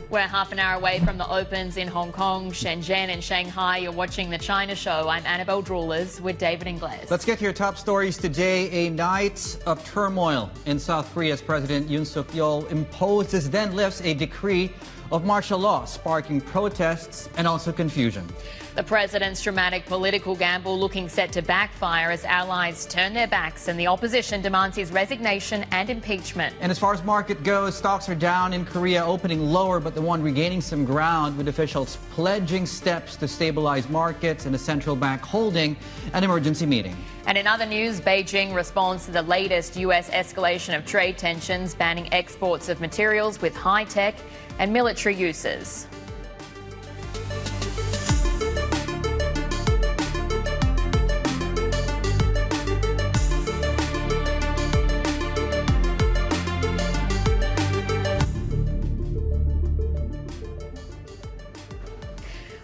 We're half an hour away from the Opens in Hong Kong, Shenzhen and Shanghai. You're watching The China Show. I'm Annabelle Drewlers with David Ingles. Let's get to your top stories today. A night of turmoil in South Korea as President Yoon Suk-yeol imposes, then lifts a decree of martial law, sparking protests and also confusion. The president's dramatic political gamble looking set to backfire as allies turn their backs and the opposition demands his resignation and impeachment. And as far as market goes, stocks are down in Korea, opening lower, but the won regaining some ground with officials pledging steps to stabilize markets and the central bank holding an emergency meeting. And in other news, Beijing responds to the latest U.S. escalation of trade tensions, banning exports of materials with high-tech and military uses.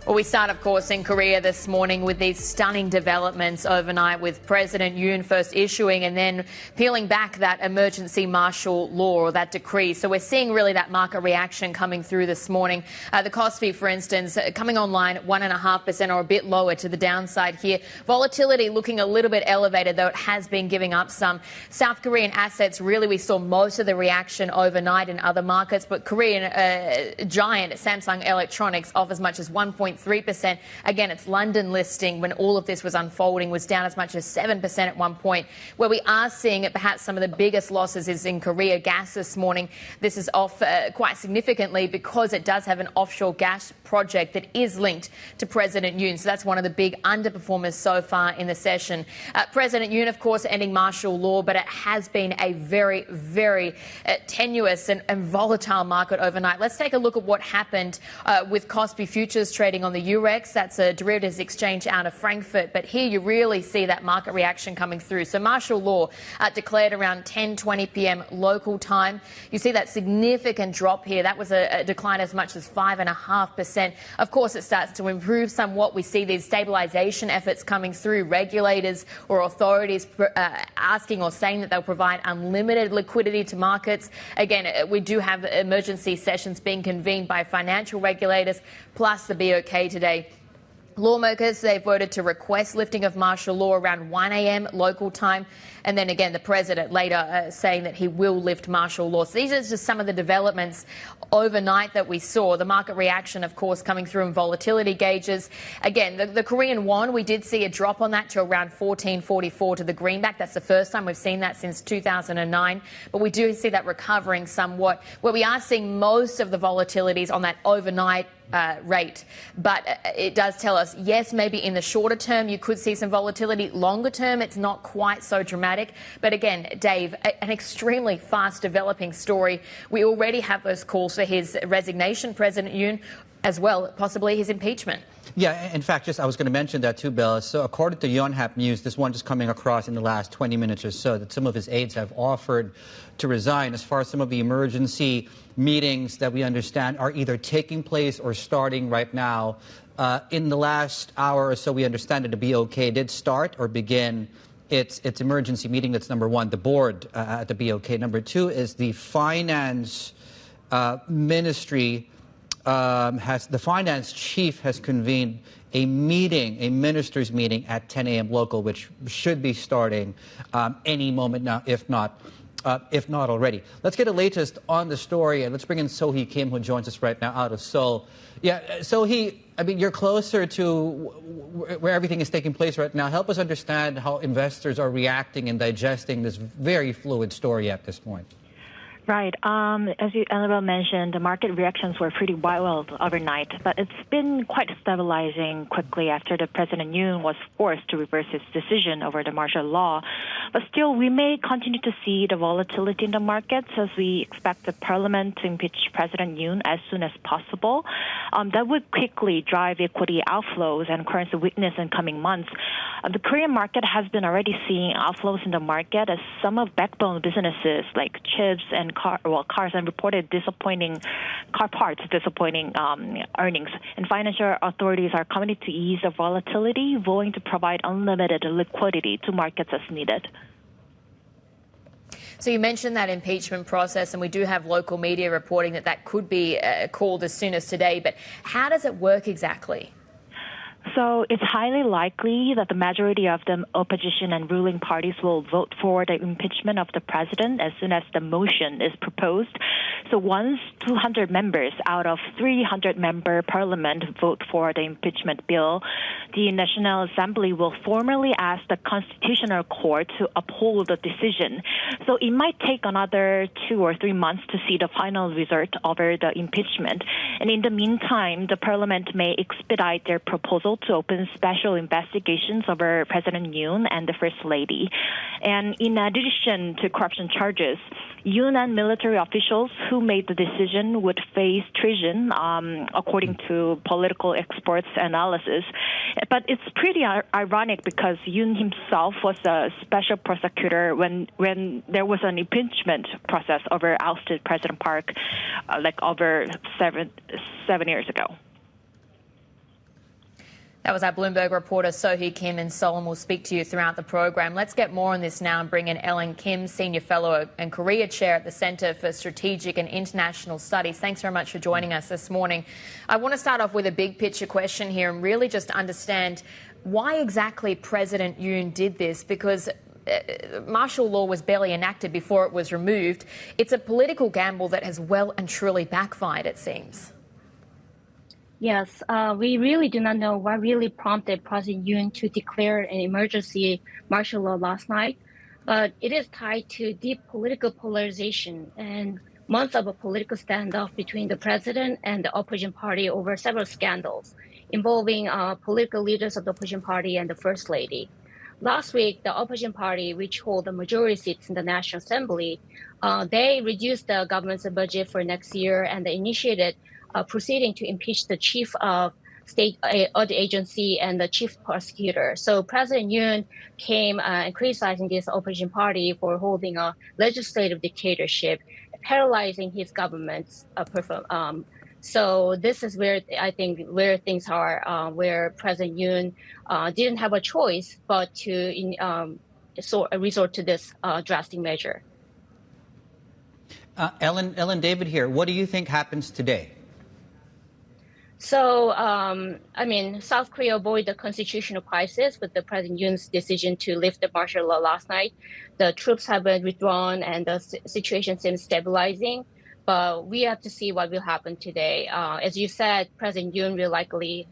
Well, we start, of course, in Korea this morning with these stunning developments overnight with President Yoon first issuing and then peeling back that emergency martial law or that decree. So we're seeing really that market reaction coming through this morning. The Kospi, for instance, coming online 1.5% or a bit lower to the downside here. Volatility looking a little bit elevated, though it has been giving up some. South Korean assets, really, we saw most of the reaction overnight in other markets, but Korean giant Samsung Electronics off as much as 1.3%. Again, its London listing, when all of this was unfolding, was down as much as 7% at one point. Where we are seeing perhaps some of the biggest losses is in Korea gas this morning. This is off quite significantly because it does have an offshore gas project that is linked to President Yoon. So that's one of the big underperformers so far in the session. President Yoon, of course, ending martial law, but it has been a very, very tenuous and volatile market overnight. Let's take a look at what happened with Kospi futures trading on the Eurex. That's a derivatives exchange out of Frankfurt. But here you really see that market reaction coming through. So martial law declared around 10:20 p.m. local time. You see that significant drop here. That was a decline as much as 5.5%. Of course, it starts to improve somewhat. We see these stabilization efforts coming through. Regulators or authorities asking or saying that they'll provide unlimited liquidity to markets. Again, we do have emergency sessions being convened by financial regulators, plus the BOK today. Lawmakers, they voted to request lifting of martial law around 1 a.m. local time. And then again, the president later saying that he will lift martial law. So these are just some of the developments overnight that we saw. The market reaction, of course, coming through in volatility gauges. Again, the Korean won, we did see a drop on that to around 14.44 to the greenback. That's the first time we've seen that since 2009. But we do see that recovering somewhat, where we are seeing most of the volatilities on that overnight rate. But it does tell us, yes, maybe in the shorter term you could see some volatility. Longer term, it's not quite so dramatic. But again, Dave, an extremely fast developing story. We already have those calls for his resignation, President Yoon, as well, possibly his impeachment. Yeah, in fact, I was going to mention that too, Bill. So according to Yonhap News, this one just coming across in the last 20 minutes or so, that some of his aides have offered to resign. As far as some of the emergency meetings that we understand are either taking place or starting right now. In the last hour or so, we understand that the BOK did start or begin its emergency meeting. That's number one, the board at the BOK. Number two is the finance ministry. The finance chief has convened a meeting, a ministers' meeting at 10 a.m. local, which should be starting any moment now, if not already. Let's get the latest on the story, and let's bring in Sohee Kim, who joins us right now out of Seoul. Yeah, Sohee, I mean, you're closer to where everything is taking place right now. Help us understand how investors are reacting and digesting this very fluid story at this point. Right. As Annabelle mentioned, the market reactions were pretty wild overnight, but it's been quite stabilizing quickly after the President Yoon was forced to reverse his decision over the martial law. But still, we may continue to see the volatility in the markets as we expect the parliament to impeach President Yoon as soon as possible. That would quickly drive equity outflows and currency weakness in coming months. The Korean market has been already seeing outflows in the market as some of backbone businesses like chips and cars and reported disappointing earnings. And financial authorities are committed to ease the volatility, willing to provide unlimited liquidity to markets as needed. So you mentioned that impeachment process, and we do have local media reporting that that could be called as soon as today. But how does it work exactly? So it's highly likely that the majority of the opposition and ruling parties will vote for the impeachment of the president as soon as the motion is proposed. So once 200 members out of 300-member parliament vote for the impeachment bill, the National Assembly will formally ask the Constitutional Court to uphold the decision. So it might take another 2 or 3 months to see the final result over the impeachment. And in the meantime, the parliament may expedite their proposal to open special investigations over President Yoon and the First Lady. And in addition to corruption charges, Yoon and military officials who made the decision would face treason, according to political experts' analysis. But it's pretty ironic because Yoon himself was a special prosecutor when there was an impeachment process over ousted President Park, over seven years ago. That was our Bloomberg reporter, Sohee Kim in Seoul, and we'll speak to you throughout the program. Let's get more on this now and bring in Ellen Kim, Senior Fellow and Korea Chair at the Center for Strategic and International Studies. Thanks very much for joining us this morning. I want to start off with a big picture question here and really just understand why exactly President Yoon did this, because martial law was barely enacted before it was removed. It's a political gamble that has well and truly backfired, it seems. Yes, we really do not know what really prompted President Yoon to declare an emergency martial law last night, but it is tied to deep political polarization and months of a political standoff between the president and the opposition party over several scandals involving political leaders of the opposition party and the First Lady. Last week, the opposition party, which hold the majority seats in the National Assembly, they reduced the government's budget for next year and they initiated proceeding to impeach the chief of state audit agency and the chief prosecutor. So President Yoon came criticizing this opposition party for holding a legislative dictatorship, paralyzing his government's performance. So this is where I think where things are, where President Yoon didn't have a choice but to resort to this drastic measure. Ellen David here. What do you think happens today? So, South Korea avoided the constitutional crisis with the President Yoon's decision to lift the martial law last night. The troops have been withdrawn and the situation seems stabilizing. But we have to see what will happen today. As you said, President Yoon will likely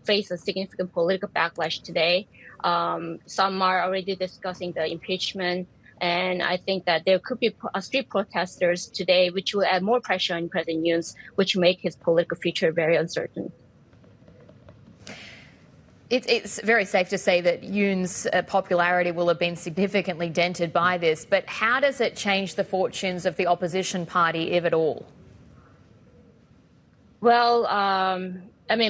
face a significant political backlash today. Some are already discussing the impeachment. And I think that there could be street protesters today, which will add more pressure on President Yoon, which will make his political future very uncertain. It's very safe to say that Yoon's popularity will have been significantly dented by this. But how does it change the fortunes of the opposition party, if at all? Well,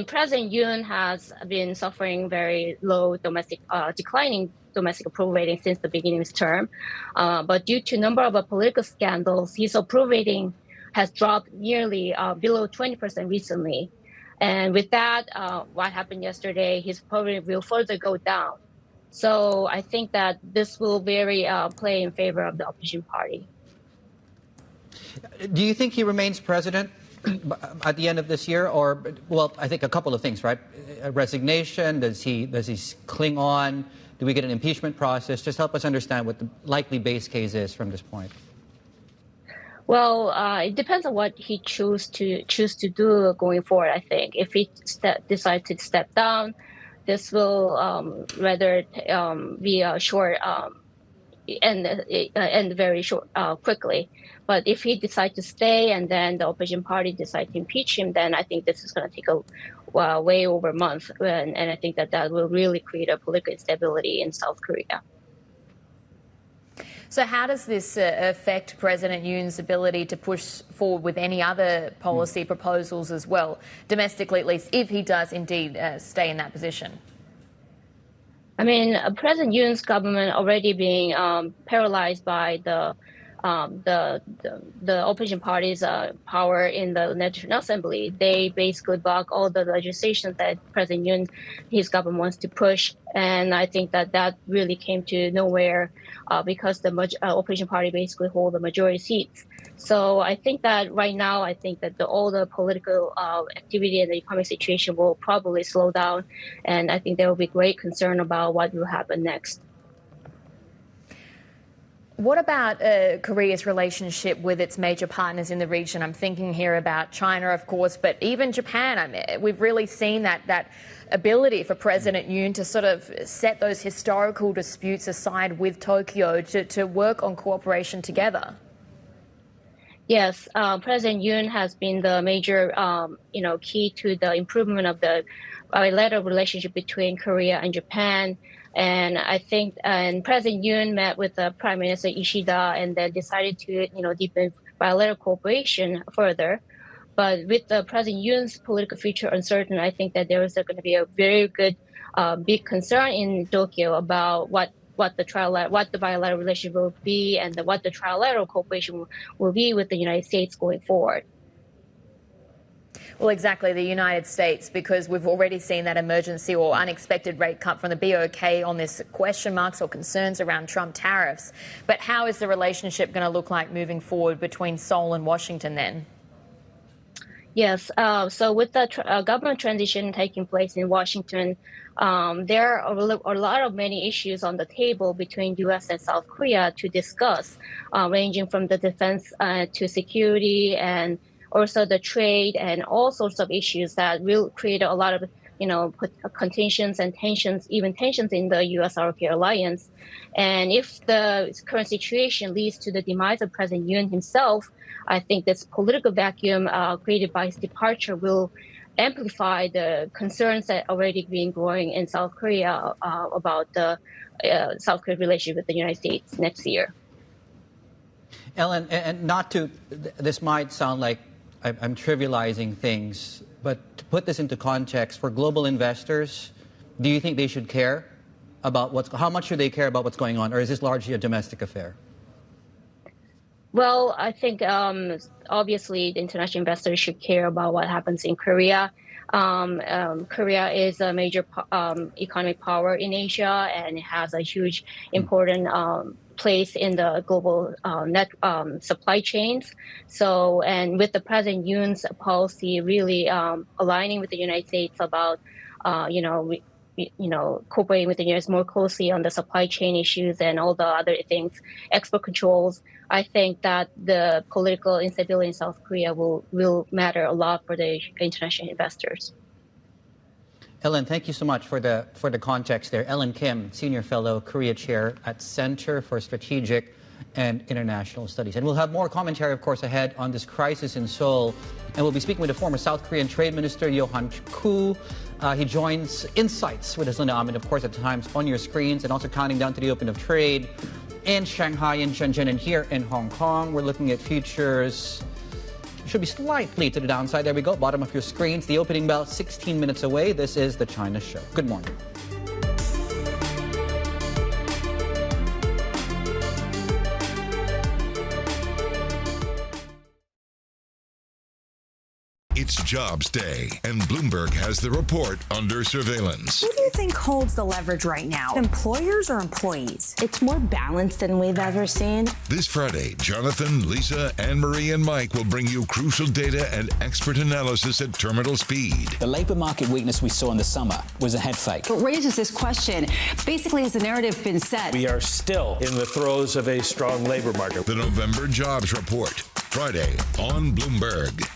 President Yoon has been suffering very low declining domestic approval rating since the beginning of his term. But due to a number of political scandals, his approval rating has dropped nearly below 20% recently. And with that, what happened yesterday, his approval will further go down. So I think that this will play in favor of the opposition party. Do you think he remains president at the end of this year? Or, well, I think a couple of things, right? A resignation, does he cling on? Do we get an impeachment process? Just help us understand what the likely base case is from this point. Well, it depends on what he choose to do going forward. I think if he decides to step down, this will rather be a short end very short quickly. But if he decides to stay and then the opposition party decides to impeach him, then I think this is going to take a way over a month, and I think that will really create a political instability in South Korea. So how does this affect President Yoon's ability to push forward with any other policy proposals as well, domestically at least, if he does indeed stay in that position? President Yoon's government already being paralyzed by the the opposition party's power in the National Assembly. They basically block all the legislation that President Yoon, his government wants to push. And I think that really came to nowhere because the opposition party basically hold the majority seats. So I think that right now, I think that all the political activity and the economic situation will probably slow down. And I think there will be great concern about what will happen next. What about Korea's relationship with its major partners in the region? I'm thinking here about China, of course, but even Japan. I mean, we've really seen that ability for President Yoon to sort of set those historical disputes aside with Tokyo to work on cooperation together. Yes, President Yoon has been the major, key to the improvement of the bilateral relationship between Korea and Japan. And I think, and President Yoon met with Prime Minister Ishida and then decided to, deepen bilateral cooperation further. But with President Yoon's political future uncertain, I think that there is going to be a very good, big concern in Tokyo about what the bilateral relationship will be and what the trilateral cooperation will be with the United States going forward. Well, exactly, the United States, because we've already seen that emergency or unexpected rate cut from the BOK on this question marks or concerns around Trump tariffs. But how is the relationship going to look like moving forward between Seoul and Washington then? Yes, so with the government transition taking place in Washington, there are a lot of many issues on the table between U.S. and South Korea to discuss, ranging from the defense to security and also the trade and all sorts of issues that will create a lot of, contentions and tensions, even tensions in the U.S.-South Korea alliance. And if the current situation leads to the demise of President Yoon himself, I think this political vacuum created by his departure will amplify the concerns that already been growing in South Korea about the South Korea relationship with the United States next year. Ellen, and this might sound like I'm trivializing things, but to put this into context, for global investors, do you think they should care about how much should they care about what's going on, or is this largely a domestic affair? Well, I think obviously the international investors should care about what happens in Korea. Korea is a major economic power in Asia, and it has a huge, important place in the global supply chains. So, and with the President Yoon's policy really aligning with the United States about, cooperating with the U.S. more closely on the supply chain issues and all the other things, export controls, I think that the political instability in South Korea will matter a lot for the international investors. Ellen, thank you so much for the context there. Ellen Kim, Senior Fellow, Korea Chair at Center for Strategic and International Studies. And we'll have more commentary, of course, ahead on this crisis in Seoul. And we'll be speaking with the former South Korean Trade Minister, Yohan Koo. He joins Insights with Linda Ahmed, of course, at times on your screens, and also counting down to the open of trade in Shanghai, in Shenzhen, and here in Hong Kong. We're looking at futures. Should be slightly to the downside. There we go, bottom of your screens. The opening bell, 16 minutes away. This is The China Show. Good morning. It's Jobs Day, and Bloomberg has the report under surveillance. Who do you think holds the leverage right now? Employers or employees? It's more balanced than we've ever seen. This Friday, Jonathan, Lisa, Anne-Marie, and Mike will bring you crucial data and expert analysis at terminal speed. The labor market weakness we saw in the summer was a head fake. What raises this question, basically, has the narrative been set? We are still in the throes of a strong labor market. The November Jobs Report, Friday on Bloomberg.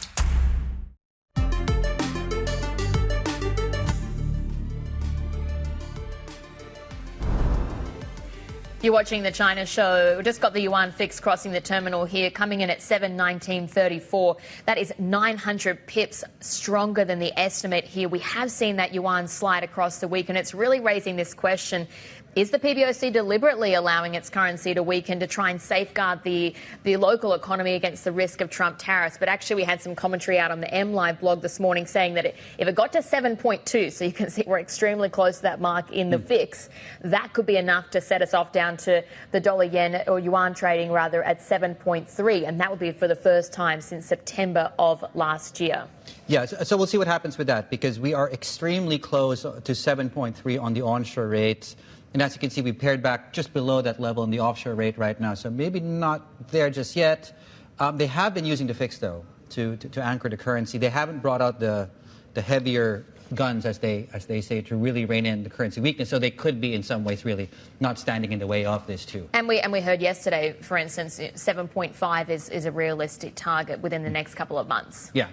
You're watching The China Show. We just got the yuan fix crossing the terminal here, coming in at 719.34. That is 900 pips stronger than the estimate here. We have seen that yuan slide across the week, and it's really raising this question. Is the PBOC deliberately allowing its currency to weaken to try and safeguard the local economy against the risk of Trump tariffs? But actually, we had some commentary out on the MLive blog this morning saying that if it got to 7.2, so you can see we're extremely close to that mark in the VIX, that could be enough to set us off down to the dollar-yen or yuan trading rather at 7.3, and that would be for the first time since September of last year. Yeah, so we'll see what happens with that, because we are extremely close to 7.3 on the onshore rates. And as you can see, we pared back just below that level in the offshore rate right now. So maybe not there just yet. They have been using the fix, though, to anchor the currency. They haven't brought out the heavier guns, as they say, to really rein in the currency weakness. So they could be, in some ways, really not standing in the way of this, too. And we heard yesterday, for instance, 7.5 is a realistic target within the next couple of months. Yeah.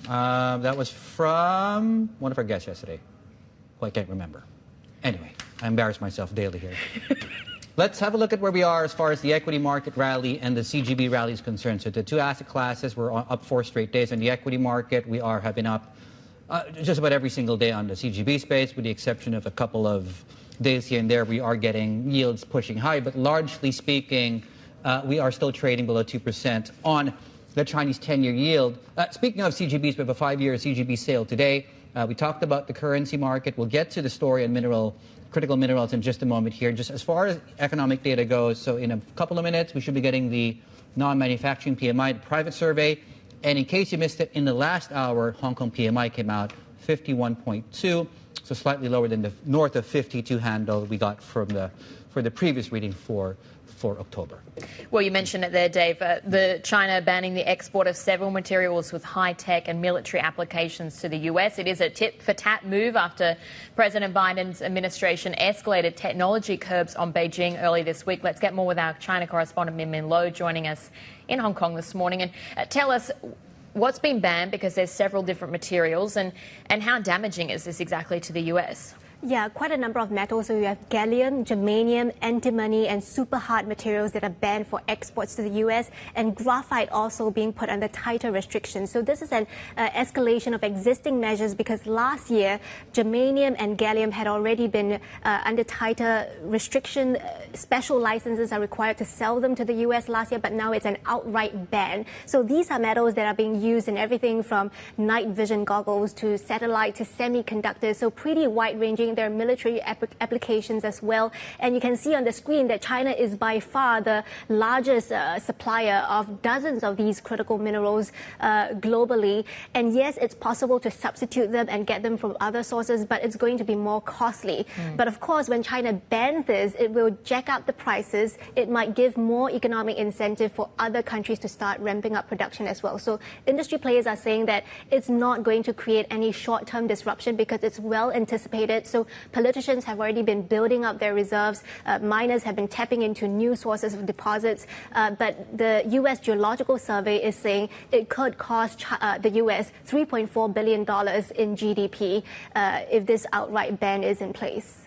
That was from one of our guests yesterday, who I can't remember. Anyway, I embarrass myself daily here. Let's have a look at where we are as far as the equity market rally and the CGB rally is concerned. So the two asset classes were up 4 straight days. On the equity market, we have been up just about every single day on the CGB space, with the exception of a couple of days here and there. We are getting yields pushing high, but largely speaking, we are still trading below 2% on the Chinese 10-year yield. Speaking of CGBs, we have a 5-year CGB sale today. We talked about the currency market. We'll get to the story on critical minerals in just a moment here. Just as far as economic data goes, so in a couple of minutes, we should be getting the non-manufacturing PMI, the private survey. And in case you missed it, in the last hour, Hong Kong PMI came out 51.2, so slightly lower than the north of 52 handle we got for the previous reading for October. Well, you mentioned it there, Dave. The China banning the export of several materials with high-tech and military applications to the US. It is a tit-for-tat move after President Biden's administration escalated technology curbs on Beijing early this week. Let's get more with our China correspondent, Min Lo, joining us in Hong Kong this morning. And tell us what's been banned, because there's several different materials, and how damaging is this exactly to the US? Yeah, quite a number of metals. So you have gallium, germanium, antimony, and super hard materials that are banned for exports to the U.S., and graphite also being put under tighter restrictions. So this is an escalation of existing measures, because last year, germanium and gallium had already been under tighter restriction. Special licenses are required to sell them to the U.S. last year, but now it's an outright ban. So these are metals that are being used in everything from night vision goggles to satellite to semiconductors. So pretty wide-ranging. There are military applications as well. And you can see on the screen that China is by far the largest supplier of dozens of these critical minerals globally. And yes, it's possible to substitute them and get them from other sources, but it's going to be more costly. But of course, when China bans this, it will jack up the prices. It might give more economic incentive for other countries to start ramping up production as well. So industry players are saying that it's not going to create any short-term disruption, because it's well anticipated. So politicians have already been building up their reserves. Miners have been tapping into new sources of deposits. But the U.S. Geological Survey is saying it could cost the U.S. $3.4 billion in GDP if this outright ban is in place.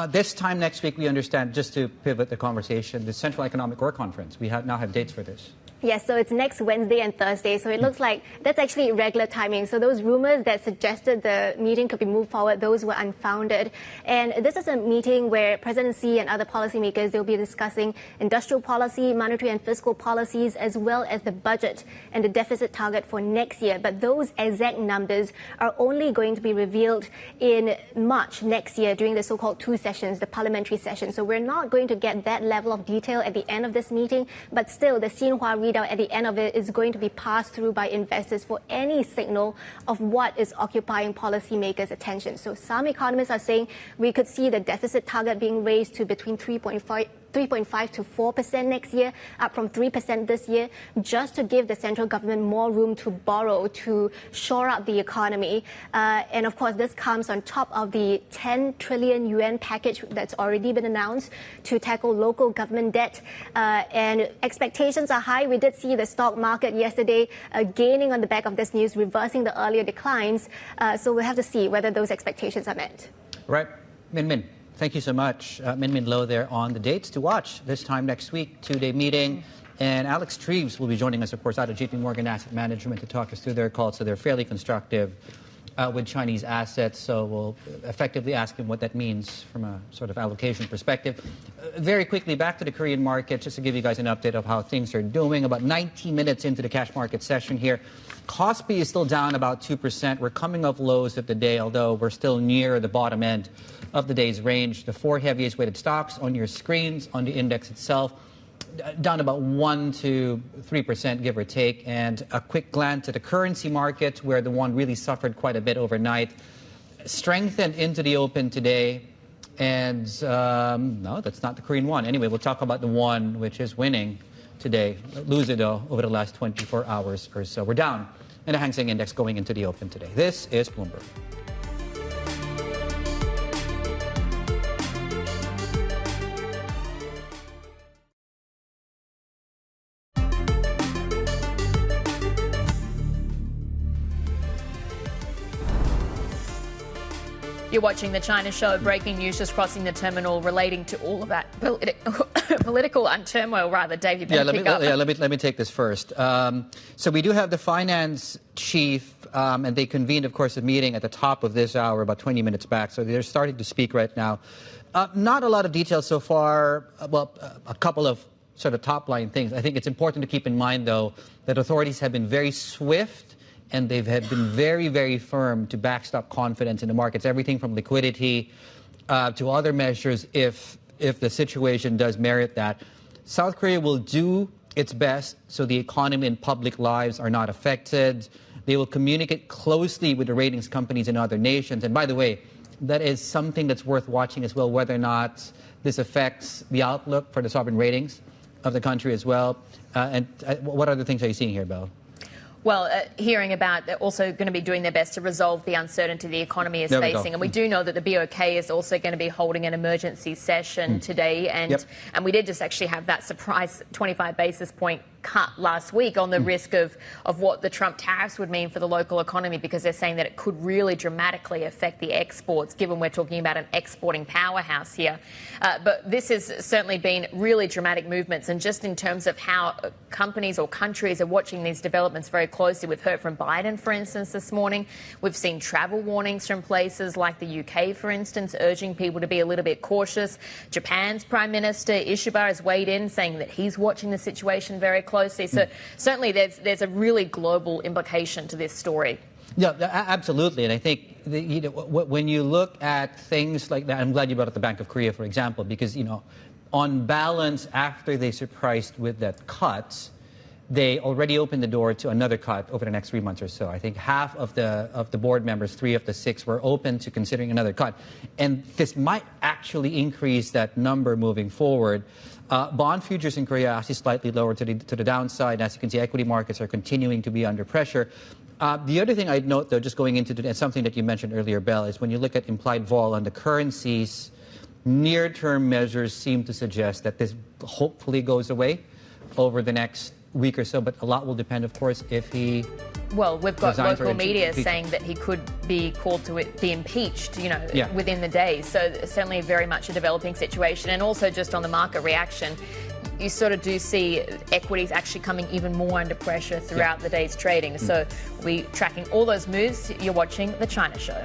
This time next week, we understand, just to pivot the conversation, the Central Economic Work Conference. We now have dates for this. Yes, so it's next Wednesday and Thursday. So it looks like that's actually regular timing. So those rumors that suggested the meeting could be moved forward, those were unfounded. And this is a meeting where President Xi and other policymakers, they'll be discussing industrial policy, monetary and fiscal policies, as well as the budget and the deficit target for next year. But those exact numbers are only going to be revealed in March next year during the so-called two sessions, the parliamentary session. So we're not going to get that level of detail at the end of this meeting, but still the Xinhua readout at the end of it is going to be passed through by investors for any signal of what is occupying policymakers' attention. So some economists are saying we could see the deficit target being raised to between 3.5 to 4% next year, up from 3% this year, just to give the central government more room to borrow to shore up the economy. And of course, this comes on top of the 10 trillion yuan package that's already been announced to tackle local government debt. And expectations are high. We did see the stock market yesterday gaining on the back of this news, reversing the earlier declines. So we'll have to see whether those expectations are met. Right. Min. Thank you so much. Min Lo there on the dates to watch this time next week, two-day meeting. And Alex Treves will be joining us, of course, out of JP Morgan Asset Management to talk us through their call. So they're fairly constructive with Chinese assets. So we'll effectively ask him what that means from a sort of allocation perspective. Very quickly, back to the Korean market, just to give you guys an update of how things are doing. About 90 minutes into the cash market session here, Kospi is still down about 2%. We're coming off lows of the day, although we're still near the bottom end of the day's range. The 4 heaviest weighted stocks on your screens, on the index itself, down about 1 to 3%, give or take. And a quick glance at the currency market, where the won really suffered quite a bit overnight, strengthened into the open today. And no, that's not the Korean won. Anyway, we'll talk about the won, which is winning today. Lose it, though, over the last 24 hours or so. We're down in the Hang Seng Index going into the open today. This is Bloomberg. You're watching The China Show. Breaking news just crossing the terminal relating to all of that political turmoil, rather. Dave, you better pick up. Let me take this first. So we do have the finance chief, and they convened, of course, a meeting at the top of this hour, about 20 minutes back. So they're starting to speak right now. Not a lot of details so far. Well, a couple of sort of top-line things. I think it's important to keep in mind, though, that authorities have been very swift, and they've been very, very firm to backstop confidence in the markets, everything from liquidity to other measures if the situation does merit that. South Korea will do its best so the economy and public lives are not affected. They will communicate closely with the ratings companies in other nations. And by the way, that is something that's worth watching as well, whether or not this affects the outlook for the sovereign ratings of the country as well. And what other things are you seeing here, Belle? Well, hearing about they're also going to be doing their best to resolve the uncertainty the economy is facing. And we do know that the BOK is also going to be holding an emergency session today. And we did just actually have that surprise 25 basis point cut last week on the risk of what the Trump tariffs would mean for the local economy, because they're saying that it could really dramatically affect the exports, given we're talking about an exporting powerhouse here. But this has certainly been really dramatic movements. And just in terms of how companies or countries are watching these developments very closely, we've heard from Biden, for instance, this morning. We've seen travel warnings from places like the UK, for instance, urging people to be a little bit cautious. Japan's Prime Minister Ishiba has weighed in, saying that he's watching the situation very closely. So certainly there's a really global implication to this story. Yeah, absolutely. And I think when you look at things like that, I'm glad you brought up the Bank of Korea, for example, because, on balance, after they surprised with that cut, they already opened the door to another cut over the next 3 months or so. I think half of the board members, 3 of the 6, were open to considering another cut. And this might actually increase that number moving forward. Bond futures in Korea are actually slightly lower to the downside. As you can see, equity markets are continuing to be under pressure. The other thing I'd note, though, just going into something that you mentioned earlier, Belle, is when you look at implied vol on the currencies, near-term measures seem to suggest that this hopefully goes away over the next week or so, but a lot will depend, of course, if he... Well, we've got local media saying that he could be called to be impeached, within the day. So certainly very much a developing situation. And also just on the market reaction, you sort of do see equities actually coming even more under pressure throughout the day's trading. So we're tracking all those moves. You're watching The China Show.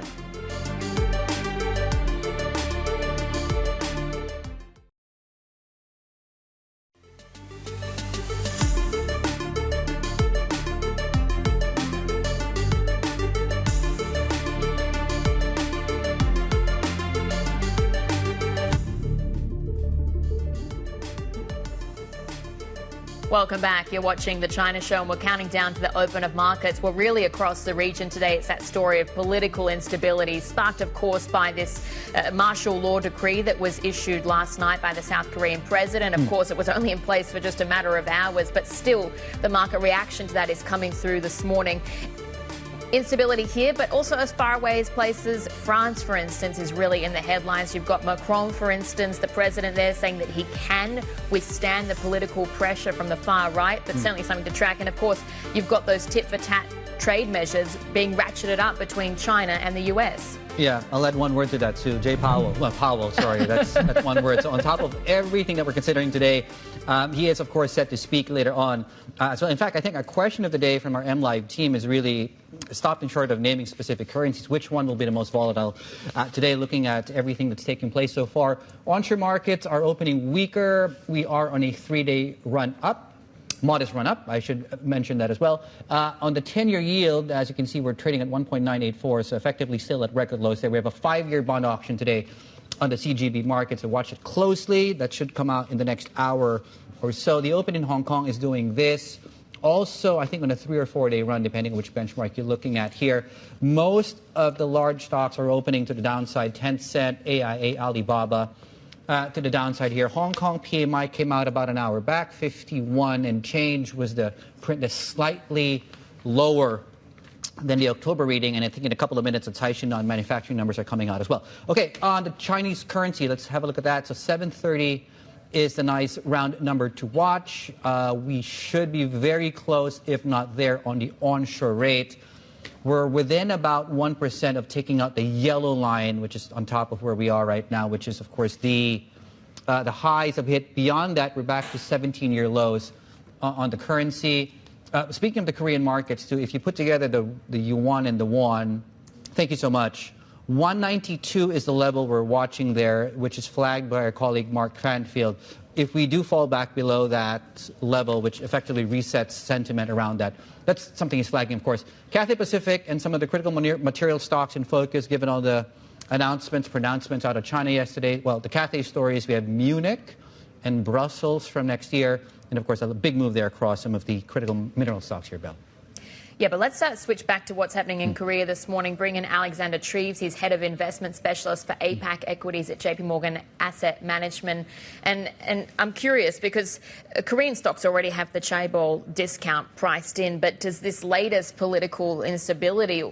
Welcome back. You're watching The China Show, and we're counting down to the open of markets. Well, really across the region today, it's that story of political instability, sparked, of course, by this martial law decree that was issued last night by the South Korean president. Of course, it was only in place for just a matter of hours, but still the market reaction to that is coming through this morning. Instability here, but also as far away as places. France, for instance, is really in the headlines. You've got Macron, for instance, the president there, saying that he can withstand the political pressure from the far right, but certainly something to track. And of course, you've got those tit-for-tat trade measures being ratcheted up between China and the US. Yeah, I'll add one word to that too. Jay Powell. Well, Powell, sorry. That's one word. So on top of everything that we're considering today, he is, of course, set to speak later on. So in fact, I think a question of the day from our MLive team is really stopping short of naming specific currencies. Which one will be the most volatile? Today, looking at everything that's taken place so far, onshore markets are opening weaker. We are on a 3-day run up. Modest run up, I should mention that as well. On the 10-year yield, as you can see, we're trading at 1.984, so effectively still at record lows there. We have a 5-year bond auction today on the CGB market, so watch it closely. That should come out in the next hour or so. The open in Hong Kong is doing this. Also, I think on a 3 or 4-day run, depending on which benchmark you're looking at here, most of the large stocks are opening to the downside. Tencent, AIA, Alibaba. To the downside here, Hong Kong PMI came out about an hour back. 51 and change was the print, that's slightly lower than the October reading. And I think in a couple of minutes, the Caixin non-manufacturing numbers are coming out as well. Okay, on the Chinese currency, let's have a look at that. So 730 is the nice round number to watch. We should be very close, if not there, on the onshore rate. We're within about 1% of taking out the yellow line, which is on top of where we are right now, which is, of course, the highs have hit. Beyond that, we're back to 17-year lows on the currency. Speaking of the Korean markets, too, if you put together the yuan and the won, thank you so much. 192 is the level we're watching there, which is flagged by our colleague Mark Cranfield. If we do fall back below that level, which effectively resets sentiment around that, that's something he's flagging, of course. Cathay Pacific and some of the critical material stocks in focus, given all the pronouncements out of China yesterday. Well, the Cathay story is we have Munich and Brussels from next year. And, of course, a big move there across some of the critical mineral stocks here, Bill. Yeah, but let's switch back to what's happening in Korea this morning. Bring in Alexander Treves. He's head of investment specialist for APAC equities at JP Morgan Asset Management. And I'm curious because Korean stocks already have the chaebol discount priced in. But does this latest political instability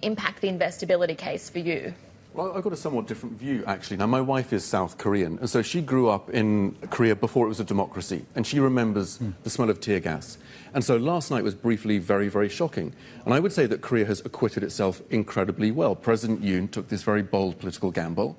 impact the investability case for you? Well, I've got a somewhat different view, actually. Now, my wife is South Korean, and so she grew up in Korea before it was a democracy, and she remembers the smell of tear gas. And so last night was briefly very, very shocking. And I would say that Korea has acquitted itself incredibly well. President Yoon took this very bold political gamble.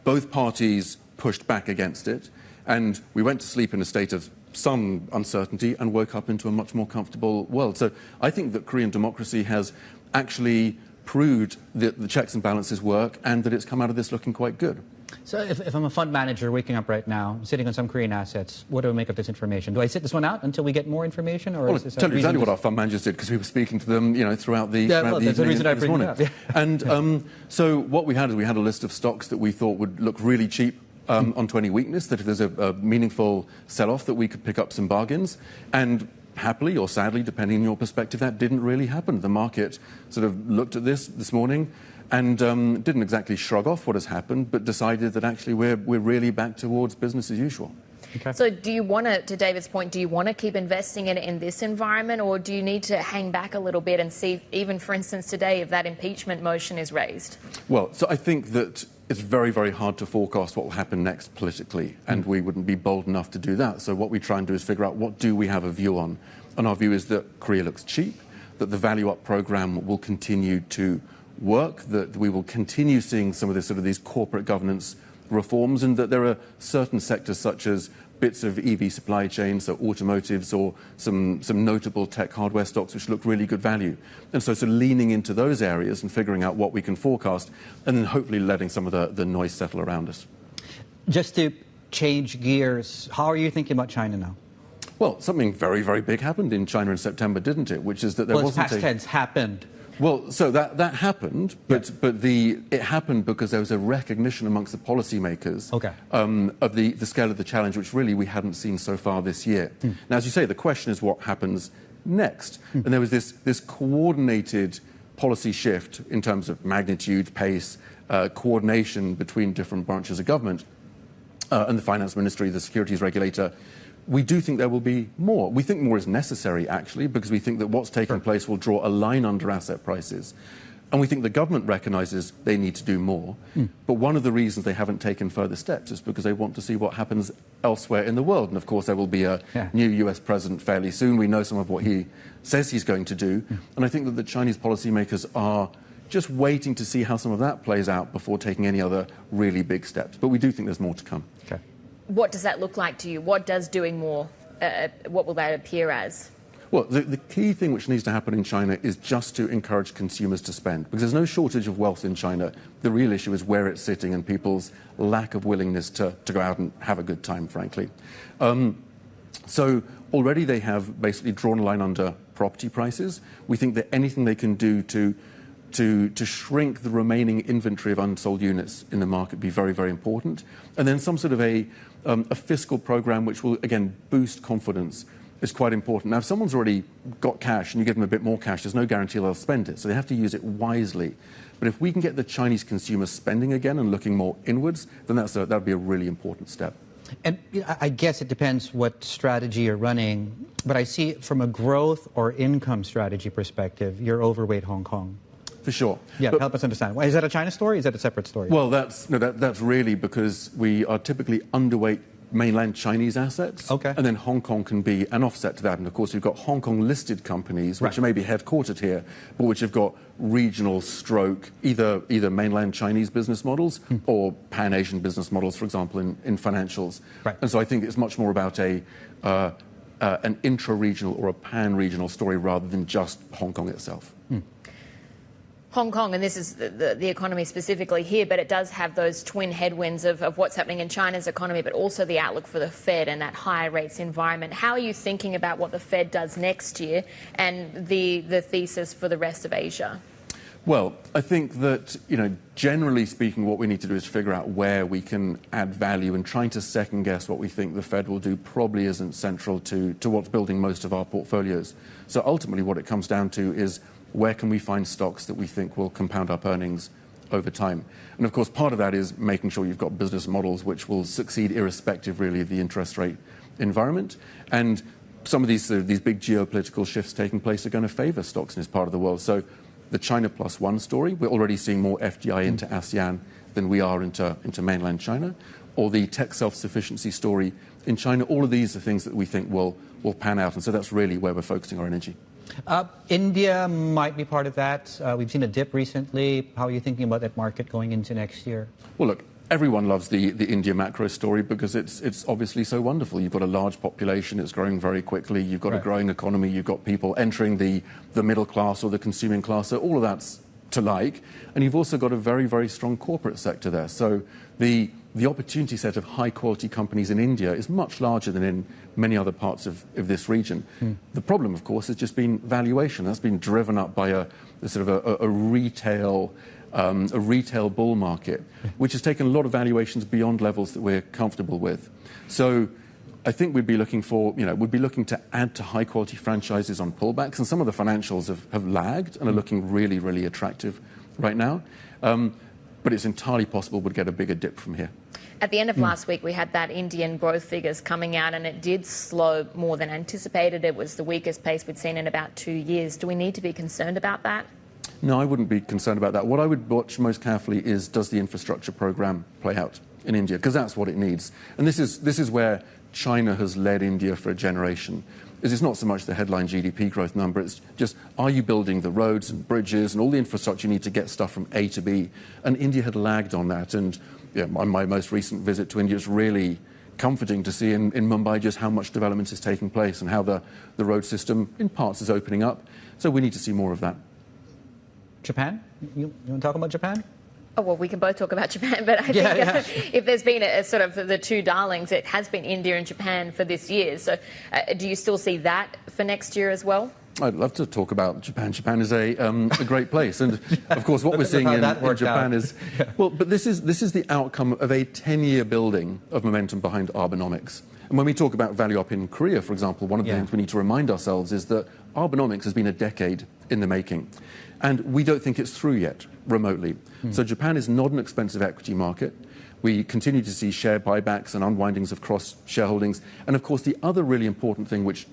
Both parties pushed back against it, and we went to sleep in a state of some uncertainty and woke up into a much more comfortable world. So I think that Korean democracy has actually proved that the checks and balances work and that it's come out of this looking quite good. So if I'm a fund manager waking up right now, sitting on some Korean assets, what do I make of this information? Do I sit this one out until we get more information? Or is this tell you exactly what our fund managers did, because we were speaking to them, throughout the that's the reason I bring it up. And so what we had is we had a list of stocks that we thought would look really cheap on 20 weakness, that if there's a meaningful sell-off that we could pick up some bargains. And happily or sadly, depending on your perspective, that didn't really happen. The market sort of looked at this morning and didn't exactly shrug off what has happened, but decided that actually we're really back towards business as usual. Okay. So do you want to David's point, do you want to keep investing in this environment, or do you need to hang back a little bit and see, even for instance today, if that impeachment motion is raised? Well, so I think that it's very, very hard to forecast what will happen next politically, and we wouldn't be bold enough to do that. So what we try and do is figure out what do we have a view on. And our view is that Korea looks cheap, that the Value Up program will continue to work, that we will continue seeing some of this, these corporate governance reforms, and that there are certain sectors such as bits of EV supply chain, so automotives or some notable tech hardware stocks which look really good value. And so leaning into those areas and figuring out what we can forecast, and then hopefully letting some of the noise settle around us. Just to change gears, how are you thinking about China now? Well, something very, very big happened in China in September, didn't it? Which is that there wasn't past tense, happened. Well, so that happened, but it happened because there was a recognition amongst the policymakers of the scale of the challenge, which really we hadn't seen so far this year. Now, as you say, the question is what happens next. And there was this coordinated policy shift in terms of magnitude, pace, coordination between different branches of government and the finance ministry, the securities regulator. We do think there will be more. We think more is necessary, actually, because we think that what's taking place will draw a line under asset prices. And we think the government recognises they need to do more. But one of the reasons they haven't taken further steps is because they want to see what happens elsewhere in the world. And, of course, there will be a new US president fairly soon. We know some of what he says he's going to do. And I think that the Chinese policymakers are just waiting to see how some of that plays out before taking any other really big steps. But we do think there's more to come. Okay. What does that look like to you? What does doing more, what will that appear as? Well, the key thing which needs to happen in China is just to encourage consumers to spend, because there's no shortage of wealth in China. The real issue is where it's sitting and people's lack of willingness to go out and have a good time, frankly. So already they have basically drawn a line under property prices. We think that anything they can do to shrink the remaining inventory of unsold units in the market would be very, very important. And then some sort of a fiscal program which will, again, boost confidence is quite important. Now, if someone's already got cash and you give them a bit more cash, there's no guarantee they'll spend it. So they have to use it wisely. But if we can get the Chinese consumer spending again and looking more inwards, then that would be a really important step. And I guess it depends what strategy you're running. But I see from a growth or income strategy perspective, you're overweight Hong Kong. For sure. Yeah, help us understand. Is that a China story or is that a separate story? Well, that's really because we are typically underweight mainland Chinese assets. Okay. And then Hong Kong can be an offset to that. And of course, we've got Hong Kong listed companies, which are maybe headquartered here, but which have got regional stroke, either mainland Chinese business models or Pan-Asian business models, for example, in financials. Right. And so I think it's much more about an intra-regional or a pan-regional story rather than just Hong Kong itself. Hong Kong, and this is the economy specifically here, but it does have those twin headwinds of what's happening in China's economy, but also the outlook for the Fed and that higher rates environment. How are you thinking about what the Fed does next year and the thesis for the rest of Asia? Well, I think that, generally speaking, what we need to do is figure out where we can add value, and trying to second guess what we think the Fed will do probably isn't central to what's building most of our portfolios. So ultimately what it comes down to is where can we find stocks that we think will compound up earnings over time? And of course, part of that is making sure you've got business models which will succeed irrespective, really, of the interest rate environment. And some of these big geopolitical shifts taking place are going to favor stocks in this part of the world. So the China Plus One story, we're already seeing more FDI into ASEAN than we are into mainland China. Or the tech self-sufficiency story in China. All of these are things that we think will pan out. And so that's really where we're focusing our energy. India might be part of that. We've seen a dip recently. How are you thinking about that market going into next year? Well, look, everyone loves the India macro story because it's obviously so wonderful. You've got a large population, it's growing very quickly, you've got a growing economy, you've got people entering the middle class or the consuming class, so all of that's to like. And you've also got a very, very strong corporate sector there. So the opportunity set of high-quality companies in India is much larger than in many other parts of this region. The problem, of course, has just been valuation. That's been driven up by a retail bull market, which has taken a lot of valuations beyond levels that we're comfortable with. So I think we'd be looking to add to high-quality franchises on pullbacks, and some of the financials have lagged and are looking really, really attractive right now. But it's entirely possible we'd get a bigger dip from here. At the end of last week, we had that Indian growth figures coming out, and it did slow more than anticipated. It was the weakest pace we'd seen in about 2 years. Do we need to be concerned about that? No, I wouldn't be concerned about that. What I would watch most carefully is, does the infrastructure program play out in India? Because that's what it needs. And this is where China has led India for a generation. It's not so much the headline GDP growth number, it's just, are you building the roads and bridges and all the infrastructure you need to get stuff from A to B? And India had lagged on that. And on my most recent visit to India, it's really comforting to see in Mumbai just how much development is taking place and how the road system in parts is opening up. So we need to see more of that. Japan? You want to talk about Japan? Oh, well, we can both talk about Japan, but I think if there's been a sort of the two darlings, it has been India and Japan for this year. So do you still see that for next year as well? I'd love to talk about Japan. Japan is a great place. And, of course, what we're seeing in Japan is... Well, but this is the outcome of a 10-year building of momentum behind Arbonomics. And when we talk about value up in Korea, for example, one of the things we need to remind ourselves is that Arbonomics has been a decade in the making. And we don't think it's through yet, remotely. So Japan is not an expensive equity market. We continue to see share buybacks and unwindings of cross-shareholdings. And, of course, the other really important thing which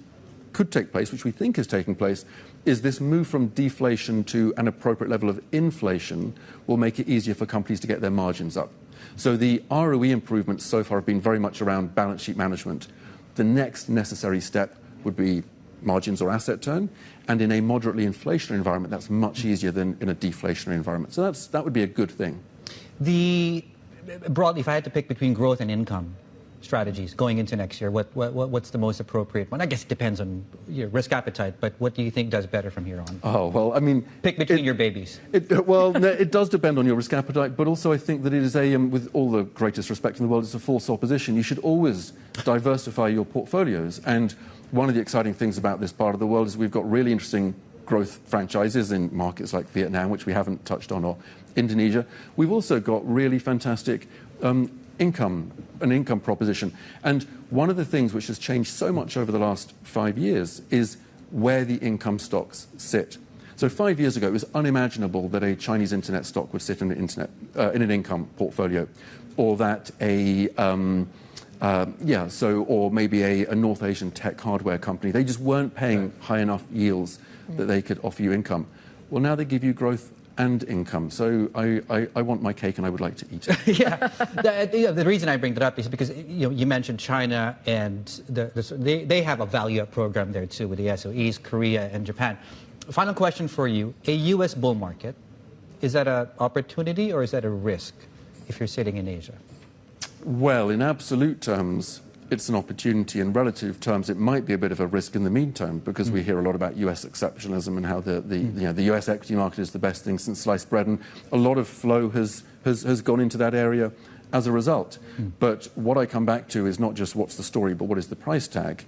could take place, which we think is taking place, is this move from deflation to an appropriate level of inflation will make it easier for companies to get their margins up. So the ROE improvements so far have been very much around balance sheet management. The next necessary step would be margins or asset turn. And in a moderately inflationary environment, that's much easier than in a deflationary environment. So that would be a good thing. Broadly, if I had to pick between growth and income strategies going into next year, what's the most appropriate one? I guess it depends on your risk appetite, but what do you think does better from here on? Oh, well, I mean... Pick between your babies. It does depend on your risk appetite, but also I think that it is with all the greatest respect in the world, it's a false opposition. You should always diversify your portfolios. And one of the exciting things about this part of the world is we've got really interesting growth franchises in markets like Vietnam, which we haven't touched on, or Indonesia. We've also got really fantastic income proposition. And one of the things which has changed so much over the last 5 years is where the income stocks sit. So 5 years ago, it was unimaginable that a Chinese internet stock would sit in an income portfolio, or that or maybe a North Asian tech hardware company. They just weren't paying high enough yields that they could offer you income. Well, now they give you growth and income. So I want my cake and I would like to eat it. The reason I bring that up is because you mentioned China, and they have a value-up program there too with the SOEs, Korea and Japan. Final question for you. A U.S. bull market, is that an opportunity or is that a risk if you're sitting in Asia? Well, in absolute terms, it's an opportunity. In relative terms, it might be a bit of a risk in the meantime, because we hear a lot about U.S. exceptionalism and how the U.S. equity market is the best thing since sliced bread, and a lot of flow has gone into that area as a result. But what I come back to is not just what's the story, but what is the price tag.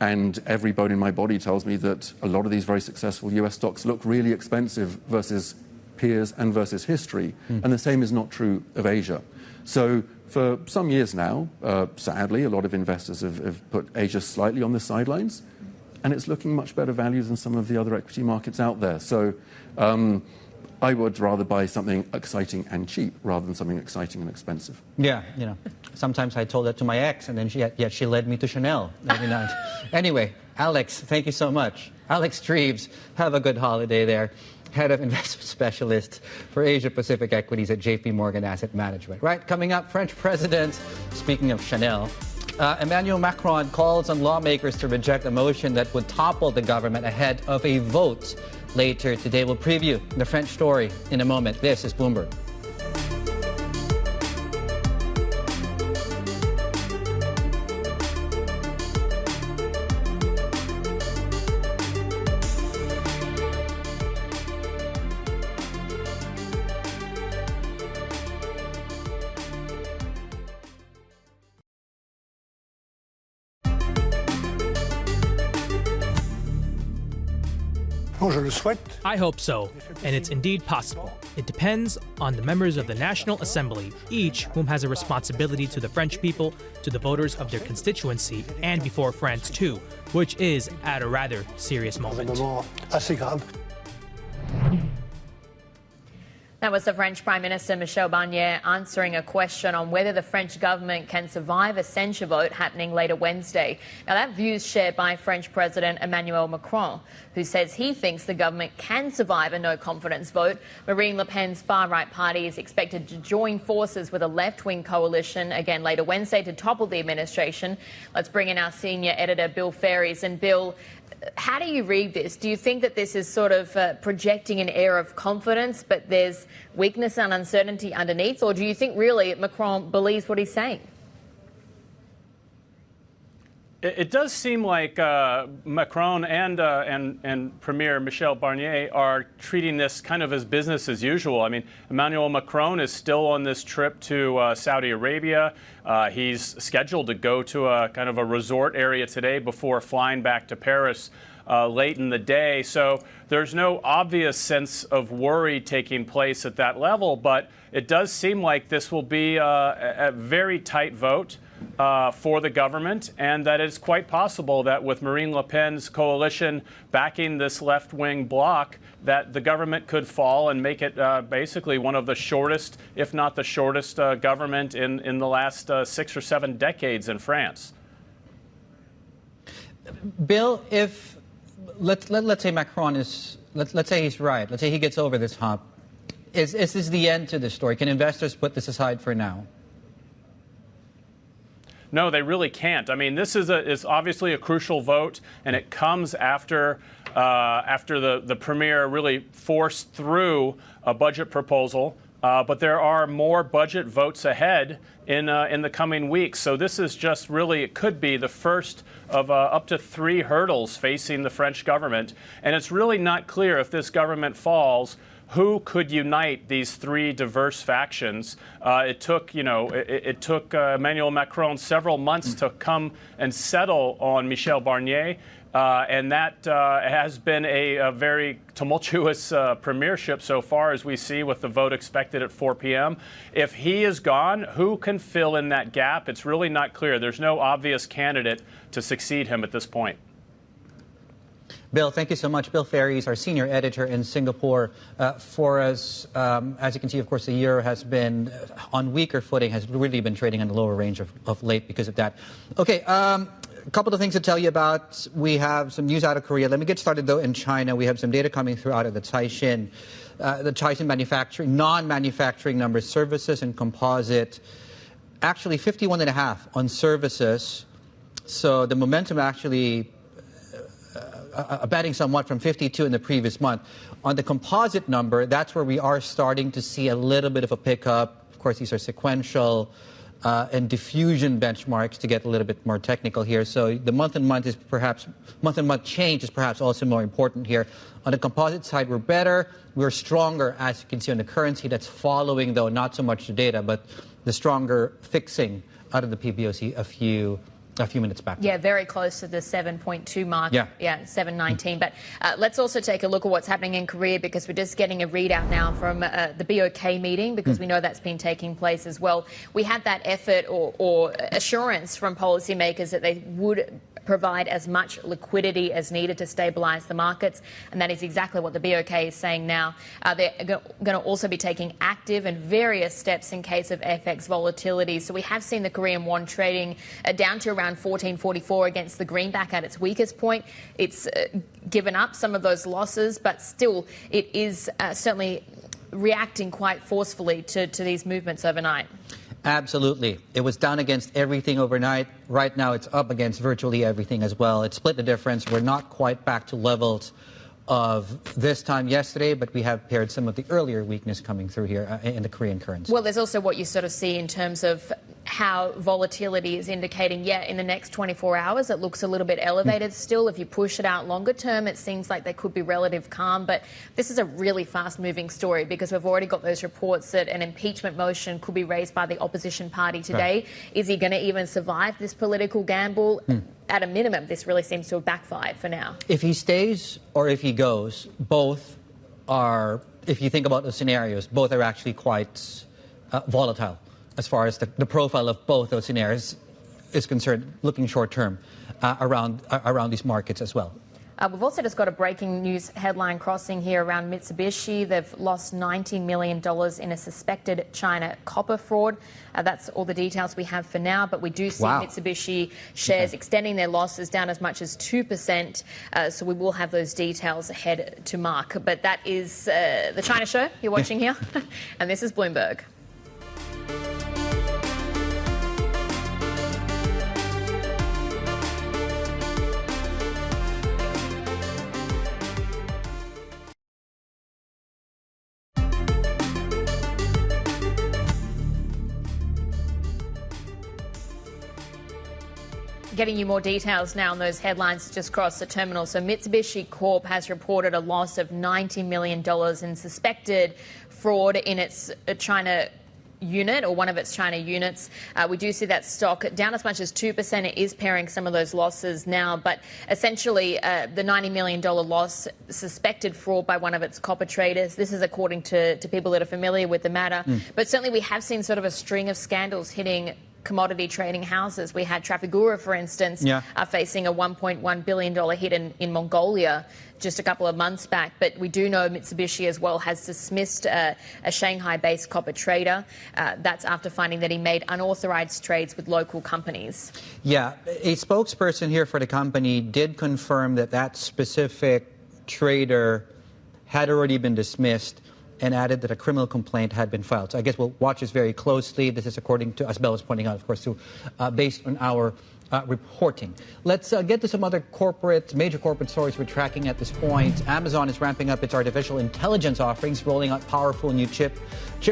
And every bone in my body tells me that a lot of these very successful U.S. stocks look really expensive versus peers and versus history. And the same is not true of Asia. So for some years now, sadly, a lot of investors have put Asia slightly on the sidelines, and it's looking much better value than some of the other equity markets out there. So I would rather buy something exciting and cheap rather than something exciting and expensive. Yeah, sometimes I told that to my ex, and then she led me to Chanel. Anyway, Alex, thank you so much. Alex Treves, have a good holiday there. Head of Investment Specialist for Asia Pacific Equities at JP Morgan Asset Management. Right, coming up, French President, speaking of Chanel, Emmanuel Macron calls on lawmakers to reject a motion that would topple the government ahead of a vote later today. We'll preview the French story in a moment. This is Bloomberg. I hope so, and it's indeed possible. It depends on the members of the National Assembly, each whom has a responsibility to the French people, to the voters of their constituency, and before France too, which is at a rather serious moment. That was the French Prime Minister Michel Barnier answering a question on whether the French government can survive a censure vote happening later Wednesday. Now, that view is shared by French President Emmanuel Macron, who says he thinks the government can survive a no-confidence vote. Marine Le Pen's far-right party is expected to join forces with a left-wing coalition again later Wednesday to topple the administration. Let's bring in our senior editor, Bill Ferries. And Bill, how do you read this? Do you think that this is sort of projecting an air of confidence, but there's weakness and uncertainty underneath? Or do you think really Macron believes what he's saying? It does seem like Macron and Premier Michel Barnier are treating this kind of as business as usual. I mean, Emmanuel Macron is still on this trip to Saudi Arabia. He's scheduled to go to a kind of a resort area today before flying back to Paris late in the day. So there's no obvious sense of worry taking place at that level, but it does seem like this will be a very tight vote for the government, and that it's quite possible that with Marine Le Pen's coalition backing this left-wing bloc, that the government could fall and make it basically one of the shortest, if not the shortest, government in the last 6 or 7 decades in France. Bill, if let's say Macron is, let's say he's right, let's say he gets over this hump, is this the end to the story? Can investors put this aside for now? No, they really can't. I mean, this is obviously a crucial vote, and it comes after the premier really forced through a budget proposal. But there are more budget votes ahead in the coming weeks. So this is just really, it could be the first of up to 3 hurdles facing the French government. And it's really not clear if this government falls, who could unite these 3 diverse factions. It took Emmanuel Macron several months to come and settle on Michel Barnier. And that has been a very tumultuous premiership so far, as we see, with the vote expected at 4 p.m. If he is gone, who can fill in that gap? It's really not clear. There's no obvious candidate to succeed him at this point. Bill, thank you so much. Bill Ferry is our senior editor in Singapore for us. As you can see, of course, the euro has been on weaker footing, has really been trading in the lower range of late because of that. Okay. A couple of things to tell you about. We have some news out of Korea. Let me get started, though, in China. We have some data coming through out of the Caixin manufacturing, non-manufacturing numbers, services and composite. Actually, 51.5 on services. So the momentum actually abating somewhat from 52 in the previous month. On the composite number, that's where we are starting to see a little bit of a pickup. Of course, these are sequential and diffusion benchmarks to get a little bit more technical here. So the month-on-month change is perhaps also more important here. On the composite side, we're better. We're stronger, as you can see on the currency. That's following, though, not so much the data, but the stronger fixing out of the PBOC a few minutes back. Yeah, very close to the 7.2 mark. Yeah, 7.19. But let's also take a look at what's happening in Korea, because we're just getting a readout now from the BOK meeting, because we know that's been taking place as well. We had that effort or assurance from policymakers that they would provide as much liquidity as needed to stabilise the markets, and that is exactly what the BOK is saying now. They're going to also be taking active and various steps in case of FX volatility. So we have seen the Korean won trading down to around 14.44 against the greenback at its weakest point. It's given up some of those losses, but still it is certainly reacting quite forcefully to these movements overnight. Absolutely. It was down against everything overnight. Right now it's up against virtually everything as well. It split the difference. We're not quite back to levels of this time yesterday, but we have paired some of the earlier weakness coming through here in the Korean currency. Well, there's also what you sort of see in terms of how volatility is indicating, in the next 24 hours, it looks a little bit elevated still. If you push it out longer term, it seems like there could be relative calm. But this is a really fast-moving story, because we've already got those reports that an impeachment motion could be raised by the opposition party today. Right. Is he going to even survive this political gamble? At a minimum, this really seems to have backfired for now. If he stays or if he goes, both are, if you think about the scenarios, both are actually quite volatile as far as the profile of both those scenarios is concerned, looking short-term around these markets as well. We've also just got a breaking news headline crossing here around Mitsubishi. They've lost $90 million in a suspected China copper fraud. That's all the details we have for now, but we do see Mitsubishi shares extending their losses down as much as 2%. So we will have those details ahead to Mark. But that is the China show you're watching here. And this is Bloomberg. Getting you more details now on those headlines just crossed the terminal. So Mitsubishi Corp has reported a loss of $90 million in suspected fraud in its China unit, or one of its China units. We do see that stock down as much as 2%. It is pairing some of those losses now, but essentially the $90 million loss, suspected fraud by one of its copper traders. This is according to people that are familiar with the matter. But certainly we have seen sort of a string of scandals hitting commodity trading houses. We had Trafigura, for instance, facing a $1.1 billion hit in Mongolia just a couple of months back. But we do know Mitsubishi as well has dismissed a Shanghai-based copper trader. That's after finding that he made unauthorized trades with local companies. Yeah, a spokesperson here for the company did confirm that that specific trader had already been dismissed and added that a criminal complaint had been filed. So I guess we'll watch this very closely. This is according to, as Belle was pointing out, of course, based on our reporting. Let's get to some other major corporate stories we're tracking at this point. Amazon is ramping up its artificial intelligence offerings, rolling out powerful new chip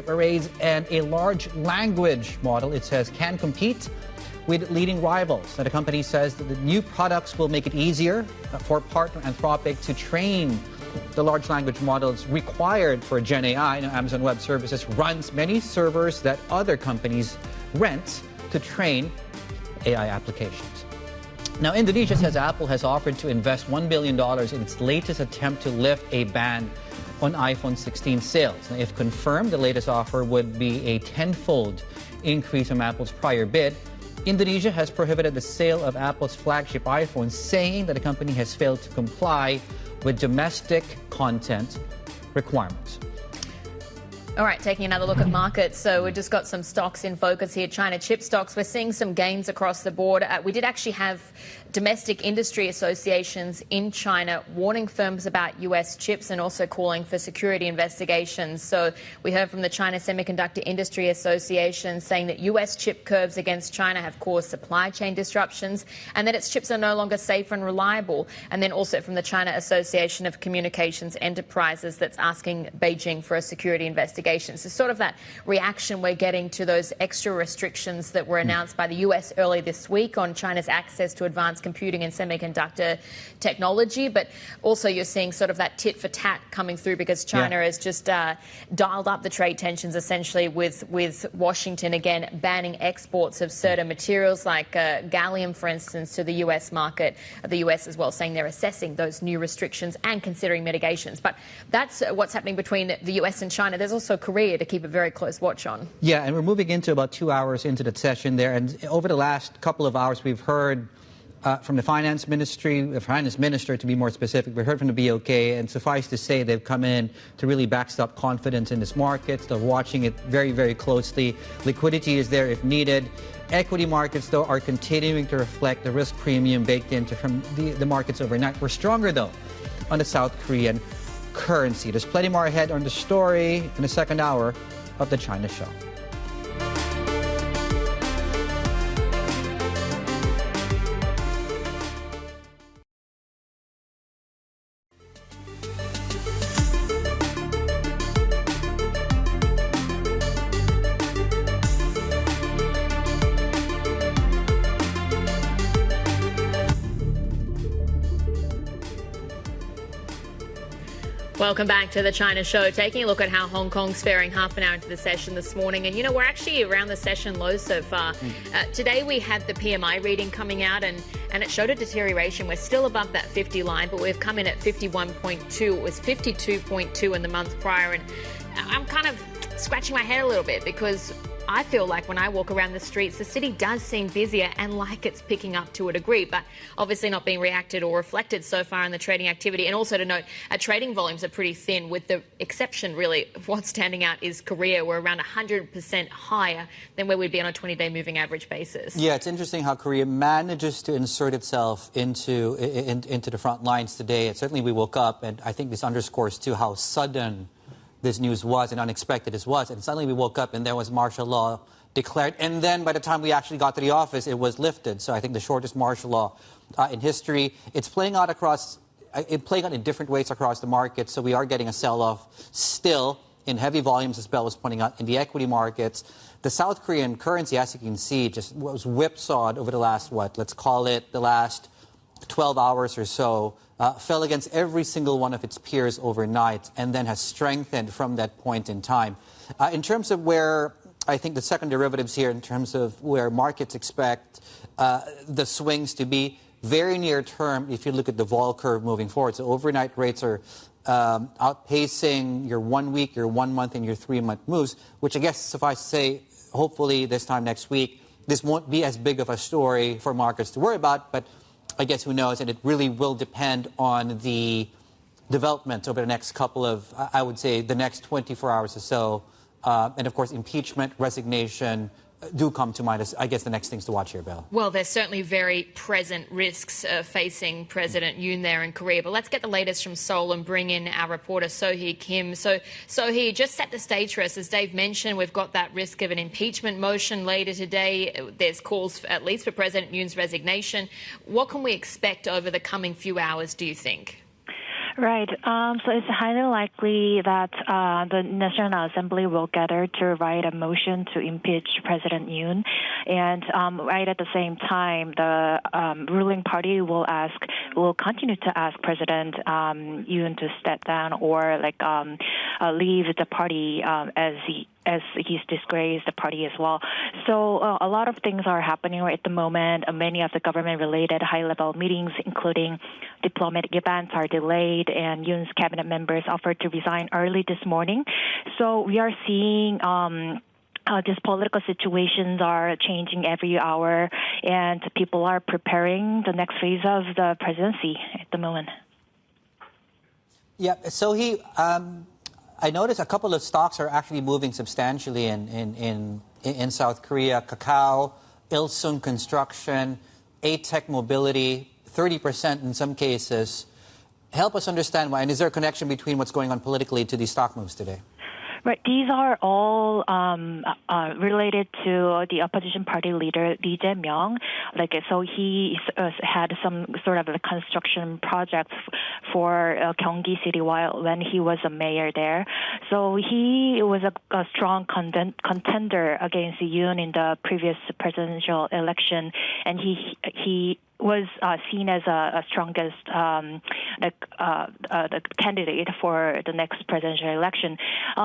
arrays and a large language model, it says, can compete with leading rivals. Now, the company says that the new products will make it easier for partner Anthropic to train the large language models required for Gen AI. Now, Amazon Web Services runs many servers that other companies rent to train AI applications. Now, Indonesia says Apple has offered to invest $1 billion in its latest attempt to lift a ban on iPhone 16 sales. Now, if confirmed, the latest offer would be a tenfold increase from Apple's prior bid. Indonesia has prohibited the sale of Apple's flagship iPhone, saying that the company has failed to comply with domestic content requirements. All right, taking another look at markets. So we've just got some stocks in focus here. China chip stocks, we're seeing some gains across the board. We did actually have domestic industry associations in China warning firms about US chips and also calling for security investigations. So we heard from the China Semiconductor Industry Association saying that US chip curbs against China have caused supply chain disruptions and that its chips are no longer safe and reliable. And then also from the China Association of Communications Enterprises that's asking Beijing for a security investigation. So sort of that reaction we're getting to those extra restrictions that were announced by the US early this week on China's access to advanced computing and semiconductor technology, but also you're seeing sort of that tit for tat coming through because China has just dialed up the trade tensions essentially with Washington again banning exports of certain materials like gallium, for instance, to the US market, the US as well saying they're assessing those new restrictions and considering mitigations. But that's what's happening between the US and China. There's also Korea to keep a very close watch on. Yeah, and we're moving into about 2 hours into the session there, and over the last couple of hours we've heard from the finance minister to be more specific, we heard from the BOK, and suffice to say they've come in to really backstop confidence in this market. They're watching it very, very closely. Liquidity is there if needed. Equity markets, though, are continuing to reflect the risk premium baked into from the markets overnight. We're stronger, though, on the South Korean currency. There's plenty more ahead on the story in the second hour of the China Show. Welcome back to the China Show. Taking a look at how Hong Kong's faring half an hour into the session this morning. And, you know, we're actually around the session low so far. Today we had the PMI reading coming out and it showed a deterioration. We're still above that 50 line, but we've come in at 51.2. It was 52.2 in the month prior. And I'm kind of scratching my head a little bit because I feel like when I walk around the streets, the city does seem busier and like it's picking up to a degree, but obviously not being reacted or reflected so far in the trading activity. And also to note, our trading volumes are pretty thin, with the exception, really, of what's standing out is Korea. We're around 100% higher than where we'd be on a 20-day moving average basis. Yeah, it's interesting how Korea manages to insert itself into the front lines today. And certainly we woke up, and I think this underscores, too, how sudden this news was and unexpected it was. And suddenly we woke up and there was martial law declared. And then by the time we actually got to the office, it was lifted. So I think the shortest martial law in history. It's playing out in different ways across the market. So we are getting a sell-off still in heavy volumes, as Belle was pointing out, in the equity markets. The South Korean currency, as you can see, just was whipsawed over the last, let's call it the last 12 hours or so. Fell against every single one of its peers overnight and then has strengthened from that point in time. In terms of where I think the second derivatives here, in terms of where markets expect the swings to be, very near term, if you look at the vol curve moving forward. So overnight rates are outpacing your 1 week, your 1 month, and your 3 month moves, which I guess suffice to say, hopefully this time next week, this won't be as big of a story for markets to worry about, but I guess who knows, and it really will depend on the development over the next couple of, I would say, the next 24 hours or so. And of course, impeachment, resignation, do come to mind as, I guess, the next things to watch here, Bill? Well, there's certainly very present risks facing President Yoon there in Korea. But let's get the latest from Seoul and bring in our reporter, So-hee Kim. So, So-hee, just set the stage for us. As Dave mentioned, we've got that risk of an impeachment motion later today. There's calls, at least, for President Yoon's resignation. What can we expect over the coming few hours, do you think? Right. So it's highly likely that the National Assembly will gather to write a motion to impeach President Yoon. And right at the same time, the ruling party will continue to ask President Yoon to step down or leave the party as he's disgraced the party as well. So a lot of things are happening right at the moment. Many of the government-related high-level meetings, including diplomatic events, are delayed, and Yoon's cabinet members offered to resign early this morning. So we are seeing these political situations are changing every hour, and people are preparing the next phase of the presidency at the moment. Yeah, so I noticed a couple of stocks are actually moving substantially in South Korea. Kakao, Ilsun Construction, A-Tech Mobility, 30% in some cases. Help us understand why, and is there a connection between what's going on politically to these stock moves today? Right. These are all related to the opposition party leader Lee Jae-myung. So he had some sort of a construction project for Gyeonggi City when he was a mayor there. So he was a strong contender against Yoon in the previous presidential election, and he was seen as a strongest the candidate for the next presidential election.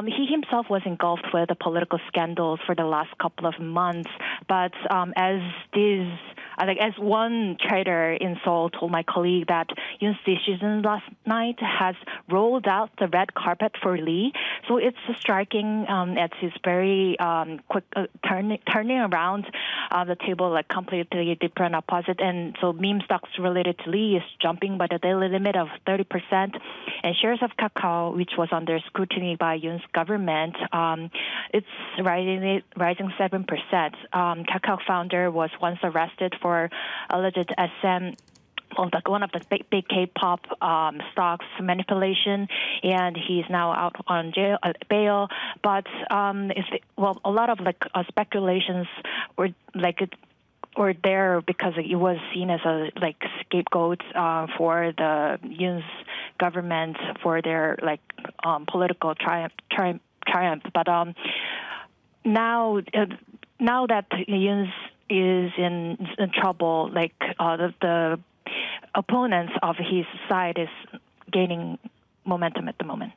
He himself was engulfed with the political scandals for the last couple of months, but as one trader in Seoul told my colleague that Yoon's decision last night has rolled out the red carpet for Lee. So it's striking at his very quick turning around the table, completely different opposite. And so meme stocks related to Lee is jumping by the daily limit of 30%. And shares of Kakao, which was under scrutiny by Yoon's government, it's rising 7%. Kakao founder was once arrested for alleged SM one of the big K-pop stocks manipulation, and he's now out on bail. But a lot of speculations were there because it was seen as a scapegoat for the Yoon's government for their political triumph. But now that Yoon is in trouble, the opponents of his side is gaining momentum at the moment.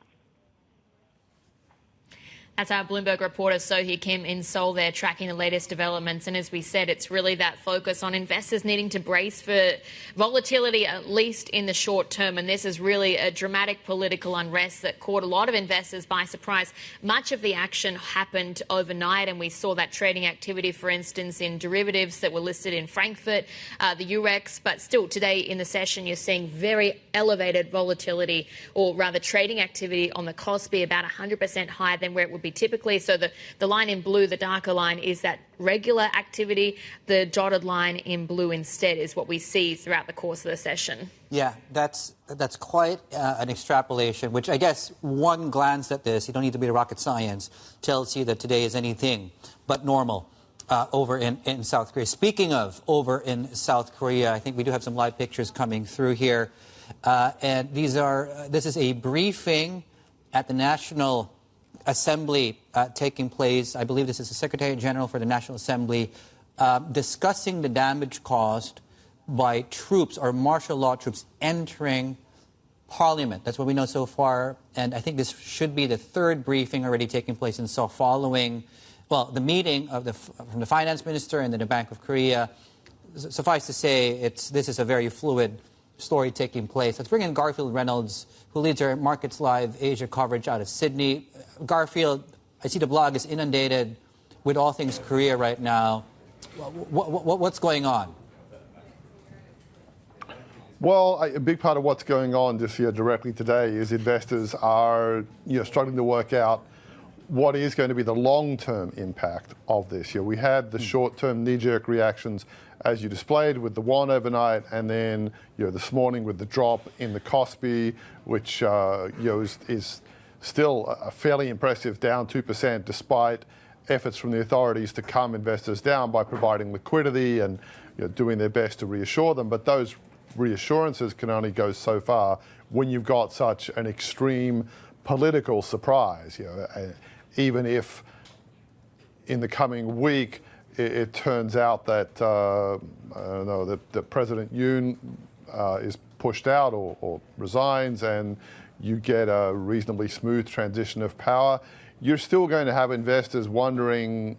That's our Bloomberg reporter, So-hee Kim, in Seoul there, tracking the latest developments. And as we said, it's really that focus on investors needing to brace for volatility, at least in the short term. And this is really a dramatic political unrest that caught a lot of investors by surprise. Much of the action happened overnight, and we saw that trading activity, for instance, in derivatives that were listed in Frankfurt, the Eurex. But still, today in the session, you're seeing very elevated volatility, or rather trading activity on the Kospi, about 100% higher than where it would be typically. So the line in blue, the darker line, is that regular activity. The dotted line in blue instead is what we see throughout the course of the session. Yeah, that's quite an extrapolation, which I guess one glance at this, you don't need to be a rocket science, tells you that today is anything but normal over in South Korea. Speaking of over in South Korea, I think we do have some live pictures coming through here. And this is a briefing at the National Assembly taking place. I believe this is the Secretary General for the National Assembly discussing the damage caused by troops or martial law troops entering Parliament. That's what we know so far. And I think this should be the third briefing already taking place in Seoul following, the meeting of from the Finance Minister and then the Bank of Korea. Suffice to say, this is a very fluid story taking place. Let's bring in Garfield Reynolds, who leads our Markets Live Asia coverage out of Sydney. Garfield, I see the blog is inundated with all things Korea right now. What's going on? Well, a big part of what's going on just here directly today is investors are struggling to work out what is going to be the long-term impact of this. We had the short-term knee-jerk reactions, as you displayed, with the won overnight, and then this morning with the drop in the Kospi, which is still a fairly impressive down 2%, despite efforts from the authorities to calm investors down by providing liquidity and doing their best to reassure them. But those reassurances can only go so far when you've got such an extreme political surprise. Even if in the coming week it turns out that that President Yoon is pushed out or resigns, and you get a reasonably smooth transition of power, you're still going to have investors wondering,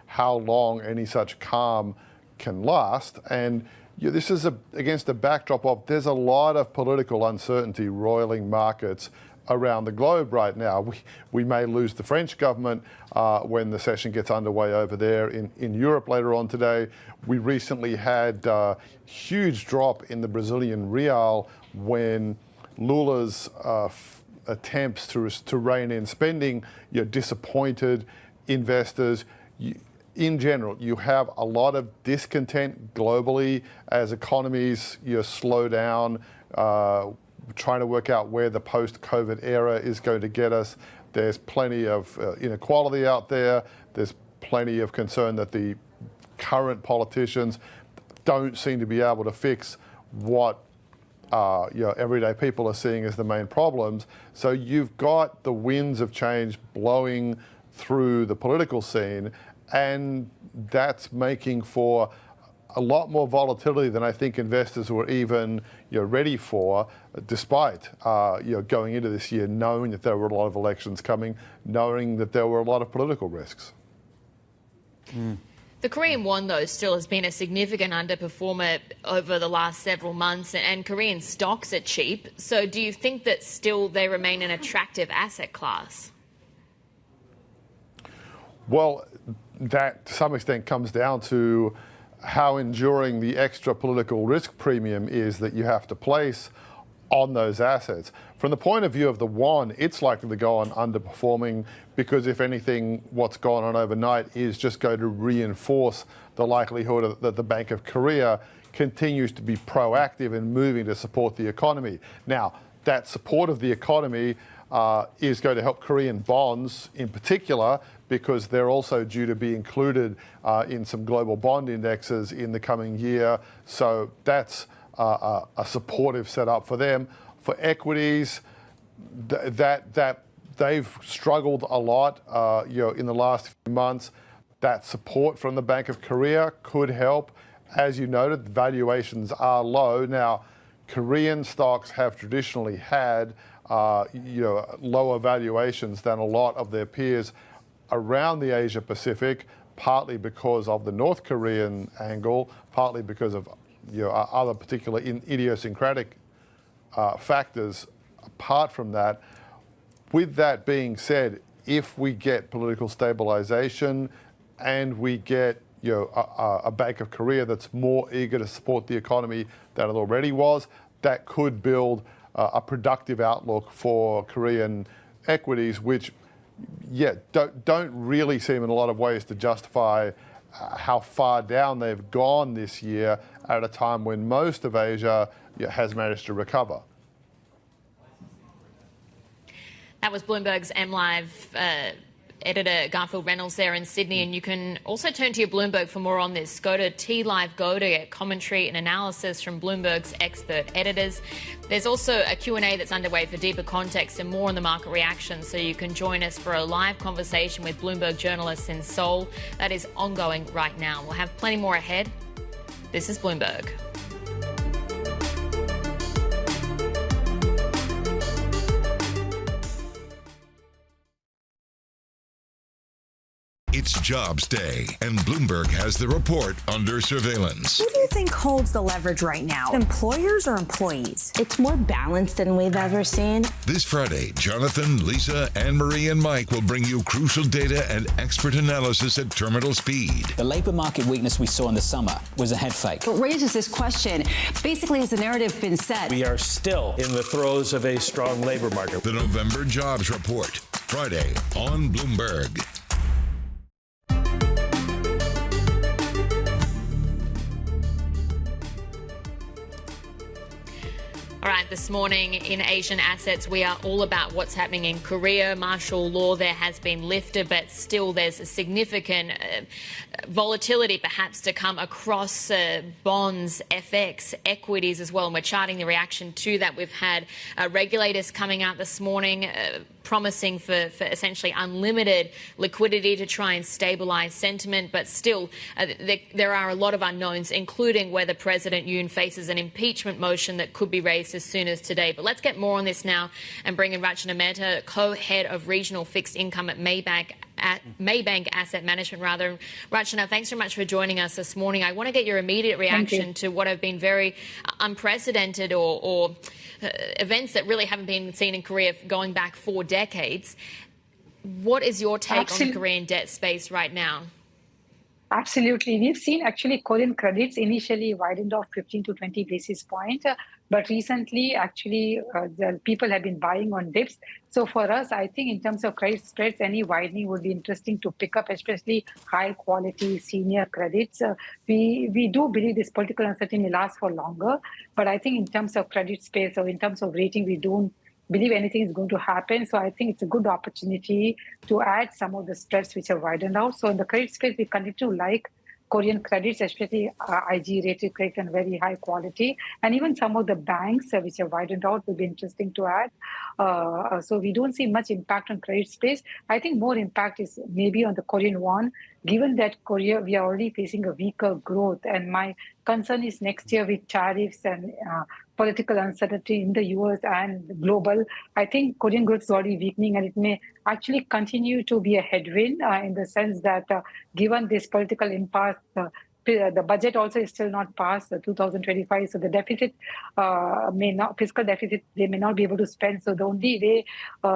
how long any such calm can last. And this is against a backdrop of there's a lot of political uncertainty roiling markets around the globe right now. We may lose the French government when the session gets underway over there in Europe later on today. We recently had a huge drop in the Brazilian real when Lula's attempts to rein in spending disappointed investors. In general, you have a lot of discontent globally as economies slow down, trying to work out where the post-COVID era is going to get us. There's plenty of inequality out there. There's plenty of concern that the current politicians don't seem to be able to fix what everyday people are seeing as the main problems. So you've got the winds of change blowing through the political scene, and that's making for a lot more volatility than I think investors were even ready for, despite going into this year knowing that there were a lot of elections coming, knowing that there were a lot of political risks. The Korean won, though, still has been a significant underperformer over the last several months, and Korean stocks are cheap. So do you think that still they remain an attractive asset class? Well, that to some extent comes down to how enduring the extra political risk premium is that you have to place on those assets. From the point of view of the won, it's likely to go on underperforming because, if anything, what's gone on overnight is just going to reinforce the likelihood that the Bank of Korea continues to be proactive in moving to support the economy. Now, that support of the economy is going to help Korean bonds in particular, because they're also due to be included in some global bond indexes in the coming year. So that's a supportive setup for them. For equities, that they've struggled a lot in the last few months. That support from the Bank of Korea could help. As you noted, valuations are low. Now, Korean stocks have traditionally had lower valuations than a lot of their peers around the Asia Pacific, partly because of the North Korean angle, partly because of other particular idiosyncratic factors. Apart from that, with that being said, if we get political stabilization and we get a Bank of Korea that's more eager to support the economy than it already was, that could build a productive outlook for Korean equities, which don't really seem in a lot of ways to justify how far down they've gone this year at a time when most of Asia has managed to recover. That was Bloomberg's MLive editor Garfield Reynolds there in Sydney, and you can also turn to your Bloomberg for more on this. Go to TLive Go to get commentary and analysis from Bloomberg's expert editors. There's also a Q&A that's underway for deeper context and more on the market reactions, so you can join us for a live conversation with Bloomberg journalists in Seoul. That is ongoing right now. We'll have plenty more ahead. This is Bloomberg. It's Jobs Day, and Bloomberg has the report under surveillance. Who do you think holds the leverage right now? Employers or employees? It's more balanced than we've ever seen. This Friday, Jonathan, Lisa, Anne-Marie, and Mike will bring you crucial data and expert analysis at terminal speed. The labor market weakness we saw in the summer was a head fake. What raises this question, basically, has the narrative been set? We are still in the throes of a strong labor market. The November jobs report. Friday on Bloomberg. All right, this morning in Asian Assets, we are all about what's happening in Korea. Martial law there has been lifted, but still there's a significant volatility perhaps to come across bonds, FX, equities as well. And we're charting the reaction to that. We've had regulators coming out this morning promising for essentially unlimited liquidity to try and stabilise sentiment. But still, there are a lot of unknowns, including whether President Yoon faces an impeachment motion that could be raised as soon as today. But let's get more on this now and bring in Rachana Mehta, co-head of regional fixed income at Maybank Asset Management, rather. Rachana, thanks so much for joining us this morning. I want to get your immediate reaction to what have been very unprecedented or events that really haven't been seen in Korea going back 4 decades. What is your take on the Korean debt space right now? Absolutely. We've seen actually Korean credits initially widened off 15 to 20 basis points, but recently actually the people have been buying on dips. So for us, I think in terms of credit spreads, any widening would be interesting to pick up, especially high quality senior credits. We do believe this political uncertainty may last for longer, but I think in terms of credit space or in terms of rating, we don't believe anything is going to happen. So I think it's a good opportunity to add some of the spreads which have widened out. So in the credit space, we continue to like Korean credits, especially IG rated credit and very high quality. And even some of the banks which have widened out will be interesting to add. So we don't see much impact on credit space. I think more impact is maybe on the Korean won, given that Korea, we are already facing a weaker growth. And my concern is next year with tariffs and political uncertainty in the US and global, I think Korean growth is already weakening, and it may actually continue to be a headwind in the sense that given this political impasse, the budget also is still not passed, 2025. So the deficit fiscal deficit, they may not be able to spend. So the only way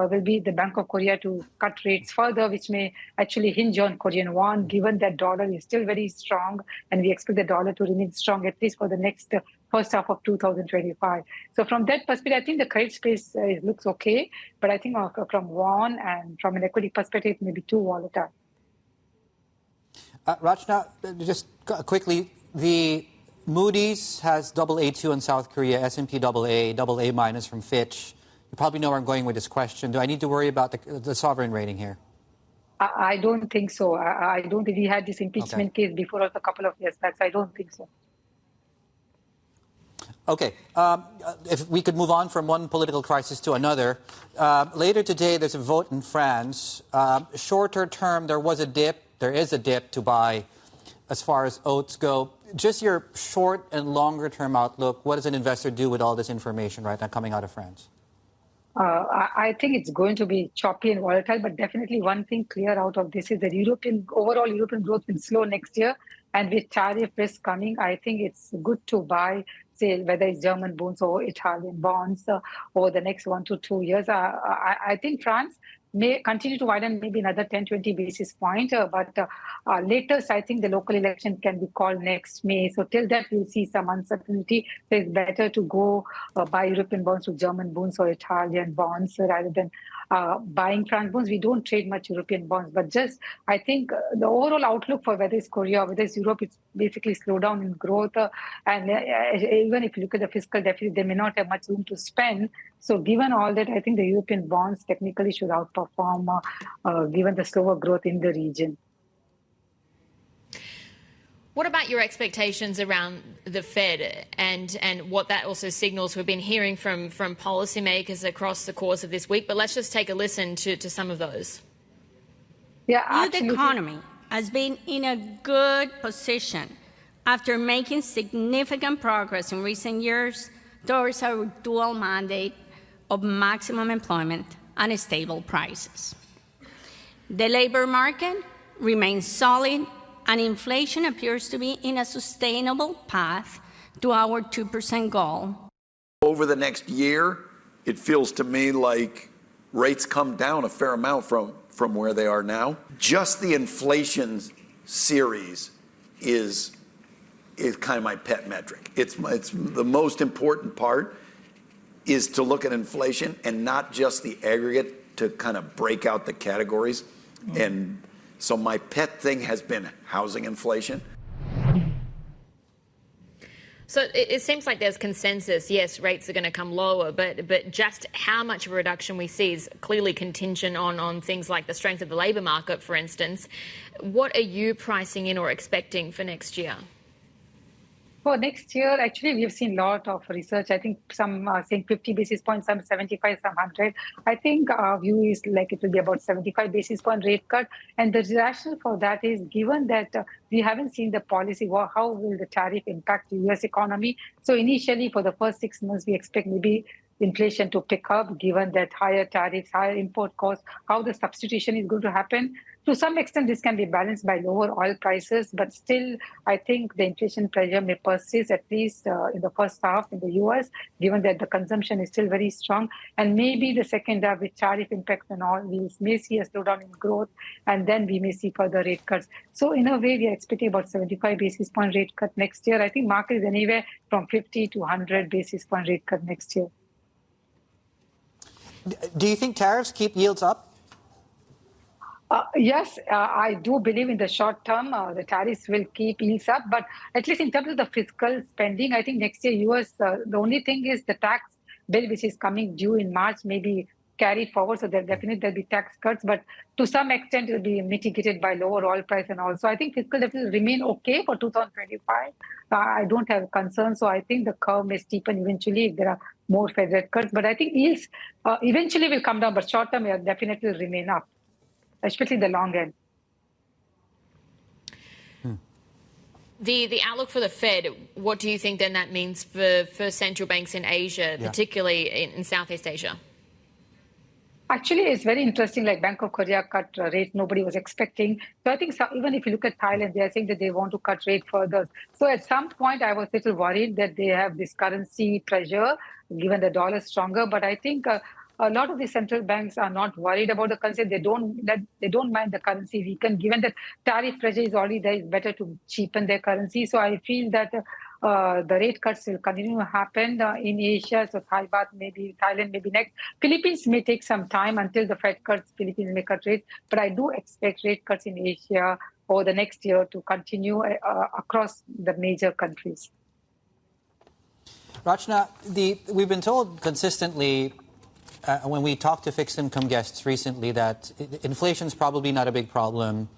will be the Bank of Korea to cut rates further, which may actually hinge on Korean won, given that dollar is still very strong. And we expect the dollar to remain strong, at least for the next first half of 2025. So from that perspective, I think the credit space looks okay. But I think from won and from an equity perspective, it may be too volatile. Rachana, just quickly, the Moody's has AA2 in South Korea, S&P AA minus from Fitch. You probably know where I'm going with this question. Do I need to worry about the sovereign rating here? I don't think so. I don't think we had this impeachment case before us a couple of years back, so I don't think so. Okay. If we could move on from one political crisis to another. Later today, there's a vote in France. Shorter term, there is a dip to buy as far as oats go. Just your short and longer term outlook, what does an investor do with all this information right now coming out of France? I think it's going to be choppy and volatile, but definitely one thing clear out of this is that overall European growth will slow next year. And with tariff risk coming, I think it's good to buy, say, whether it's German bonds or Italian bonds over the next 1 to 2 years. I think France may continue to widen maybe another 10-20 basis points, but latest, I think the local election can be called next May. So till that, we'll see some uncertainty. So it's better to go buy European bonds with German bonds or Italian bonds rather than buying France bonds. We don't trade much European bonds, but just I think the overall outlook for whether it's Korea or whether it's Europe, it's basically slowdown in growth. And even if you look at the fiscal deficit, they may not have much room to spend. So given all that, I think the European bonds technically should outperform given the slower growth in the region. What about your expectations around the Fed and what that also signals? We've been hearing from policymakers across the course of this week, but let's just take a listen to some of those. Yeah, the economy has been in a good position after making significant progress in recent years towards our dual mandate of maximum employment and stable prices. The labor market remains solid, and inflation appears to be in a sustainable path to our 2% goal. Over the next year, it feels to me like rates come down a fair amount from where they are now. Just the inflation series is kind of my pet metric. It's the most important part is to look at inflation and not just the aggregate to kind of break out the categories. And so my pet thing has been housing inflation. So it seems like there's consensus. Yes, rates are going to come lower, but just how much of a reduction we see is clearly contingent on things like the strength of the labour market, for instance. What are you pricing in or expecting for next year? For next year, actually, we've seen a lot of research. I think some are saying 50 basis points, some 75, some 100. I think our view is like it will be about 75 basis point rate cut. And the rationale for that is given that we haven't seen the policy, how will the tariff impact the U.S. economy? So initially, for the first 6 months, we expect maybe inflation to pick up, given that higher tariffs, higher import costs, how the substitution is going to happen. To some extent, this can be balanced by lower oil prices, but still, I think the inflation pressure may persist, at least in the first half in the U.S., given that the consumption is still very strong. And maybe the second half with tariff impacts and all, we may see a slowdown in growth, and then we may see further rate cuts. So in a way, we are expecting about 75 basis point rate cut next year. I think market is anywhere from 50 to 100 basis point rate cut next year. Do you think tariffs keep yields up? Yes, I do believe in the short term, the tariffs will keep yields up. But at least in terms of the fiscal spending, I think next year, U.S., the only thing is the tax bill, which is coming due in March, may be carried forward. So there'll be tax cuts. But to some extent, it will be mitigated by lower oil price and all. So I think fiscal deficit will remain okay for 2025. I don't have concerns. So I think the curve may steepen eventually if there are more Fed rate cuts. But I think yields eventually will come down. But short term, will definitely remain up, especially the long end. The outlook for the Fed, what do you think then that means for central banks in Asia, particularly in Southeast Asia? Actually, it's very interesting, like Bank of Korea cut rates nobody was expecting. So I think even if you look at Thailand, they are saying that they want to cut rate further. So at some point, I was a little worried that they have this currency pressure, given the dollar is stronger. But I think a lot of the central banks are not worried about the currency. They don't mind the currency weaken. Given that tariff pressure is already there, it's better to cheapen their currency. So I feel that the rate cuts will continue to happen in Asia. So Thailand maybe next. Philippines may take some time until the Fed cuts. Philippines may cut rates. But I do expect rate cuts in Asia over the next year to continue across the major countries. Rachna, we've been told consistently when we talked to fixed income guests recently that inflation is probably not a big problem.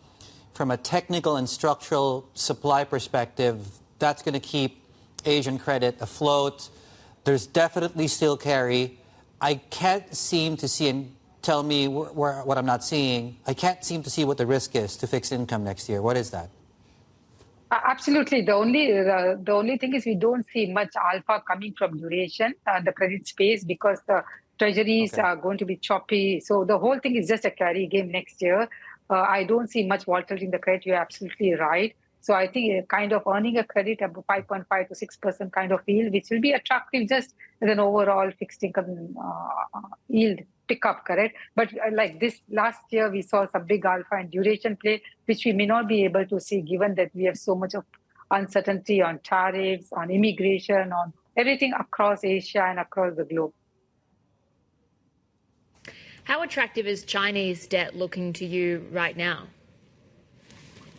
From a technical and structural supply perspective, that's going to keep Asian credit afloat. There's definitely still carry. I can't seem to see, and tell me what I'm not seeing, I can't seem to see what the risk is to fixed income next year. What is that? Absolutely. The only thing is we don't see much alpha coming from duration, the credit space, because the treasuries are going to be choppy. So the whole thing is just a carry game next year. I don't see much volatility in the credit. You're absolutely right. So I think kind of earning a credit of 5.5 to 6% kind of yield, which will be attractive just as an overall fixed income yield pickup, correct? But like this last year, we saw some big alpha and duration play, which we may not be able to see given that we have so much of uncertainty on tariffs, on immigration, on everything across Asia and across the globe. How attractive is Chinese debt looking to you right now?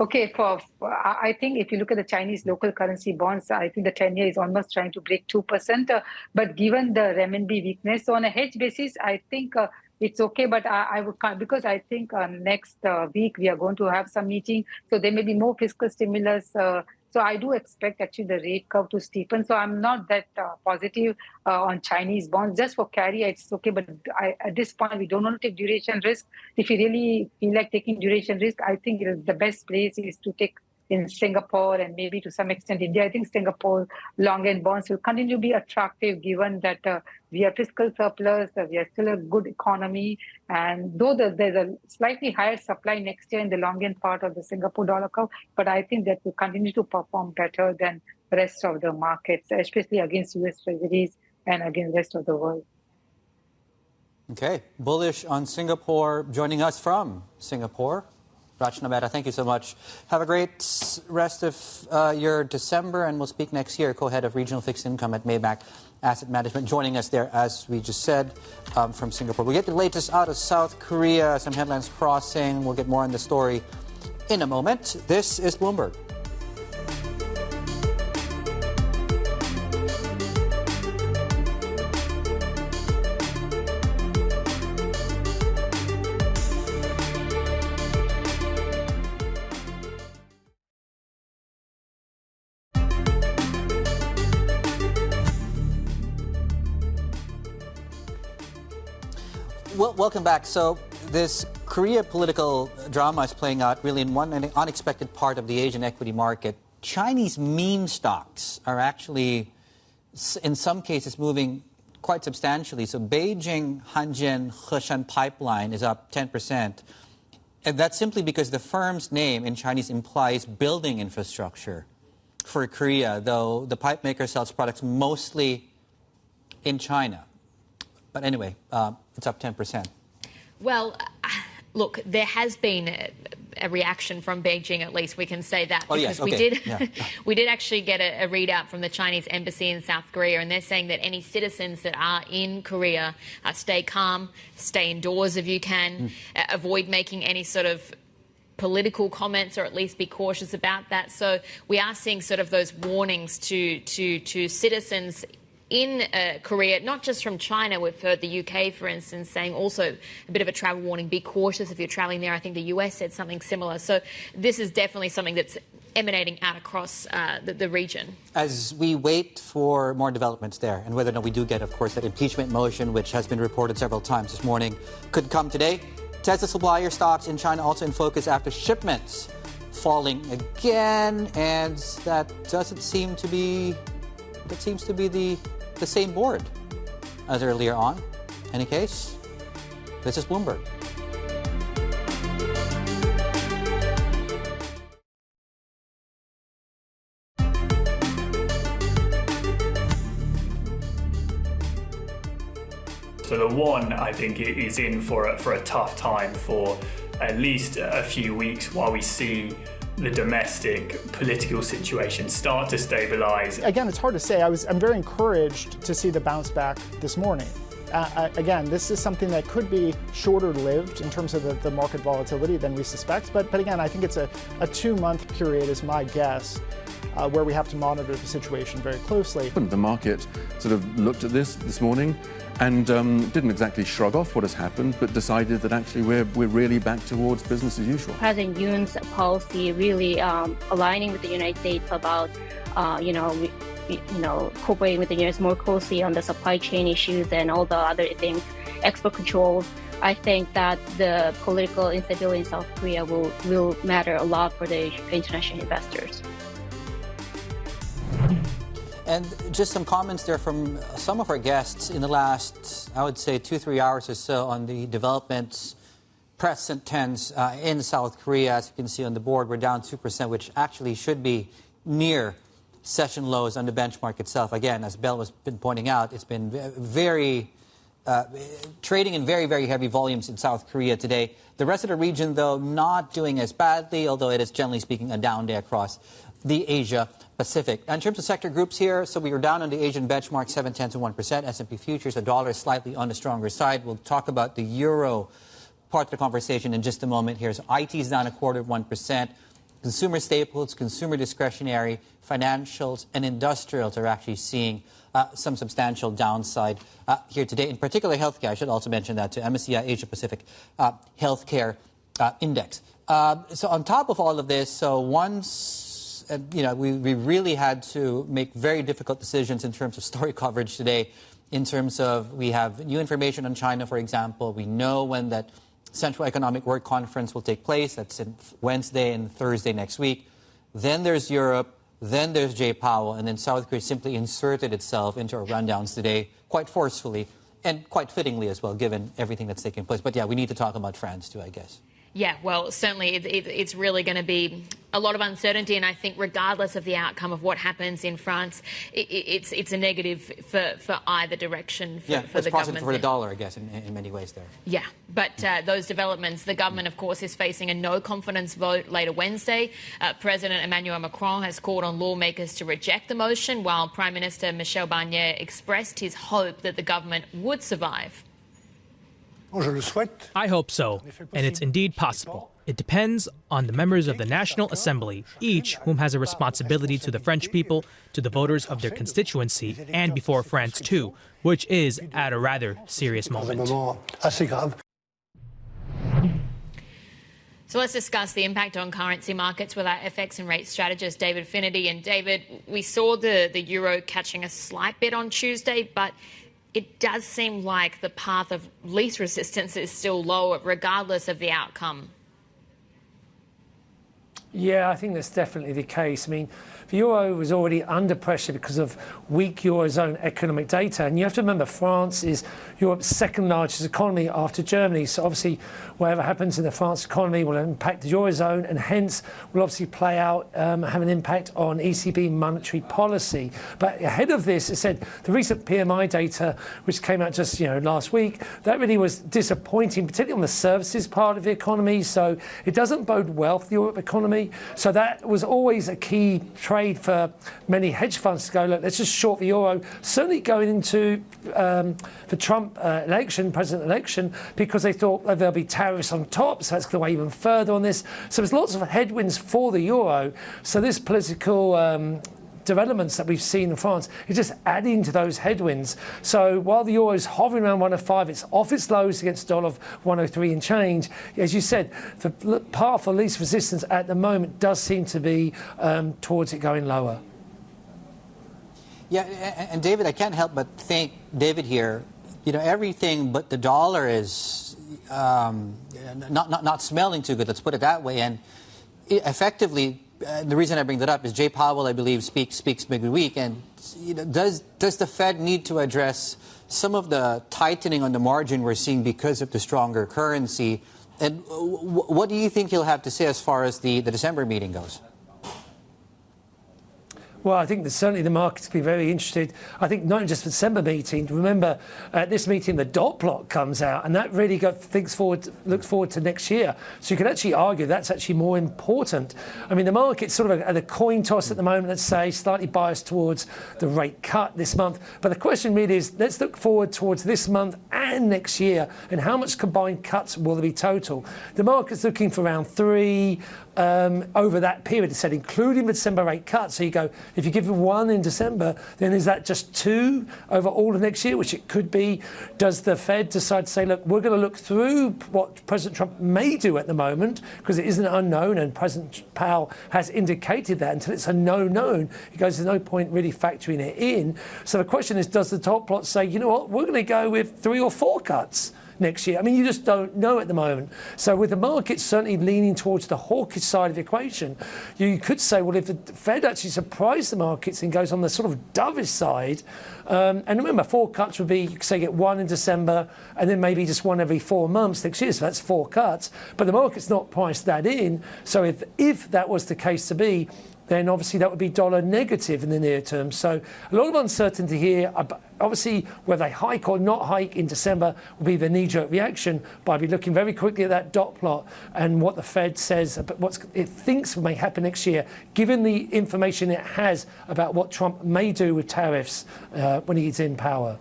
Okay, I think if you look at the Chinese local currency bonds, I think the 10-year is almost trying to break 2%. But given the renminbi weakness, so on a hedge basis, I think it's okay. But I would can't, because I think next week we are going to have some meeting. So there may be more fiscal stimulus. So I do expect actually the rate curve to steepen. So I'm not that positive on Chinese bonds. Just for carry, it's okay. But at this point, we don't want to take duration risk. If you really feel like taking duration risk, I think the best place is to take in Singapore and maybe to some extent India. I think Singapore long-end bonds will continue to be attractive given that we have fiscal surplus, we are still a good economy. And though there's a slightly higher supply next year in the long-end part of the Singapore dollar curve, but I think that will continue to perform better than the rest of the markets, especially against U.S. treasuries and against the rest of the world. Okay, bullish on Singapore. Joining us from Singapore, Rachna Mehta, thank you so much. Have a great rest of your December, and we'll speak next year. Co-head of Regional Fixed Income at Maybank. Asset Management, joining us there, as we just said, from Singapore. We'll get the latest out of South Korea, some headlines crossing. We'll get more on the story in a moment. This is Bloomberg. Welcome back. So this Korea political drama is playing out really in one unexpected part of the Asian equity market. Chinese meme stocks are actually, in some cases, moving quite substantially. So Beijing Hanjian Heshan pipeline is up 10%. And that's simply because the firm's name in Chinese implies building infrastructure for Korea, though the pipe maker sells products mostly in China. But anyway, it's up 10%. Well, look, there has been a reaction from Beijing, at least we can say that. Oh, because yes, okay. we did actually get a readout from the Chinese embassy in South Korea, and they're saying that any citizens that are in Korea stay calm, stay indoors if you can, avoid making any sort of political comments, or at least be cautious about that. So we are seeing sort of those warnings to citizens in Korea, not just from China. We've heard the UK, for instance, saying also a bit of a travel warning. Be cautious if you're traveling there. I think the US said something similar. So this is definitely something that's emanating out across the region. As we wait for more developments there, and whether or not we do get, of course, that impeachment motion, which has been reported several times this morning, could come today. Tesla supplier stocks in China also in focus after shipments falling again, and that seems to be the same board as earlier on. In any case, this is Bloomberg. So the won, I think, is in for a tough time for at least a few weeks while we see the domestic political situation start to stabilize. Again, it's hard to say. I'm very encouraged to see the bounce back this morning. Again, this is something that could be shorter lived in terms of the market volatility than we suspect. But again, I think it's a 2-month period is my guess, where we have to monitor the situation very closely. The market sort of looked at this morning and didn't exactly shrug off what has happened, but decided that actually we're really back towards business as usual. President Yoon's policy really aligning with the United States about, cooperating with the U.S. more closely on the supply chain issues and all the other things, export controls. I think that the political instability in South Korea will matter a lot for the international investors. And just some comments there from some of our guests in the last, I would say, 2-3 hours or so on the developments, present tense in South Korea. As you can see on the board, we're down 2%, which actually should be near session lows on the benchmark itself. Again, as Bell has been pointing out, it's been trading in very, very heavy volumes in South Korea today. The rest of the region, though, not doing as badly, although it is generally speaking a down day across the Asia Pacific. In terms of sector groups here, so we were down on the Asian benchmark 0.7 to 1%. S&P futures, the dollar is slightly on the stronger side. We'll talk about the euro part of the conversation in just a moment here. So IT is down 0.25%. Consumer staples, consumer discretionary, financials, and industrials are actually seeing some substantial downside here today. In particular, healthcare. I should also mention that to MSCI Asia Pacific Healthcare Index. So on top of all of this, so once we really had to make very difficult decisions in terms of story coverage today, in terms of we have new information on China, for example. We know when that Central Economic Work Conference will take place. That's in Wednesday and Thursday next week. Then there's Europe. Then there's Jay Powell. And then South Korea simply inserted itself into our rundowns today quite forcefully and quite fittingly as well, given everything that's taking place. But yeah, we need to talk about France too, I guess. Yeah, well, certainly it's really going to be a lot of uncertainty, and I think regardless of the outcome of what happens in France, it's a negative for either direction for the government. It's positive for the dollar, I guess, in many ways there. Yeah, but those developments, the government, of course, is facing a no-confidence vote later Wednesday. President Emmanuel Macron has called on lawmakers to reject the motion, while Prime Minister Michel Barnier expressed his hope that the government would survive. I hope so, and it's indeed possible. It depends on the members of the National Assembly, each whom has a responsibility to the French people, to the voters of their constituency, and before France too, which is at a rather serious moment. So let's discuss the impact on currency markets with our FX and rate strategist, David Finnerty. And David, we saw the euro catching a slight bit on Tuesday, but it does seem like the path of least resistance is still low, regardless of the outcome. Yeah, I think that's definitely the case. I mean, the euro was already under pressure because of weak eurozone economic data. And you have to remember, France is Europe's second largest economy after Germany. So obviously, whatever happens in the France economy will impact the eurozone, and hence will obviously play out, have an impact on ECB monetary policy. But ahead of this, it said the recent PMI data, which came out just last week, that really was disappointing, particularly on the services part of the economy. So it doesn't bode well for the Europe economy. So that was always a key trade for many hedge funds to go, look, let's just short the euro, certainly going into the Trump president election, because they thought that there'll be tariffs on top, so that's going to weigh even further on this. So there's lots of headwinds for the euro. So this political developments that we've seen in France is just adding to those headwinds. So while the euro is hovering around 105, it's off its lows against dollar of 103 and change. As you said, the path of least resistance at the moment does seem to be towards it going lower. Yeah, and David, I can't help but think, David here, everything but the dollar is not smelling too good, let's put it that way. And effectively, the reason I bring that up is Jay Powell, I believe, speaks midweek. And does the Fed need to address some of the tightening on the margin we're seeing because of the stronger currency? And what do you think he'll have to say as far as the December meeting goes? Well, I think that certainly the markets will be very interested. I think not just the December meeting. Remember, at this meeting, the dot plot comes out, and that really looks forward to next year. So you could actually argue that's actually more important. I mean, the market's sort of at a coin toss at the moment, let's say, slightly biased towards the rate cut this month. But the question really is, let's look forward towards this month and next year, and how much combined cuts will there be total? The market's looking for around 3 over that period, it said, including the December rate cut. So you go, if you give them 1 in December, then is that just 2 over all of next year, which it could be? Does the Fed decide to say, look, we're going to look through what President Trump may do at the moment, because it is an unknown, and President Powell has indicated that until it's a no-known, he goes, there's no point really factoring it in. So the question is, does the top plot say, you know what, we're going to go with 3 or 4 cuts next year? I mean, you just don't know at the moment. So with the market certainly leaning towards the hawkish side of the equation, you could say, well, if the Fed actually surprises the markets and goes on the sort of dovish side, and remember, 4 cuts would be, you could say, get 1 in December, and then maybe just 1 every 4 months next year. So that's 4 cuts. But the market's not priced that in. So if that was the case to be, then obviously that would be dollar negative in the near term. So a lot of uncertainty here. Obviously, whether they hike or not hike in December will be the knee-jerk reaction. But I'll be looking very quickly at that dot plot and what the Fed says about what it thinks may happen next year, given the information it has about what Trump may do with tariffs when he's in power.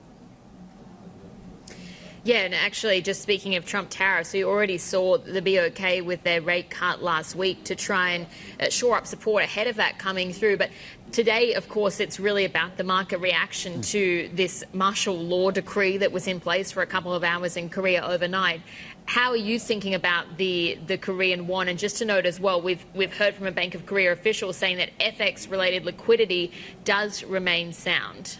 Yeah, and actually, just speaking of Trump tariffs, we already saw the BOK with their rate cut last week to try and shore up support ahead of that coming through. But today, of course, it's really about the market reaction to this martial law decree that was in place for a couple of hours in Korea overnight. How are you thinking about the Korean won? And just to note as well, we've heard from a Bank of Korea official saying that FX-related liquidity does remain sound.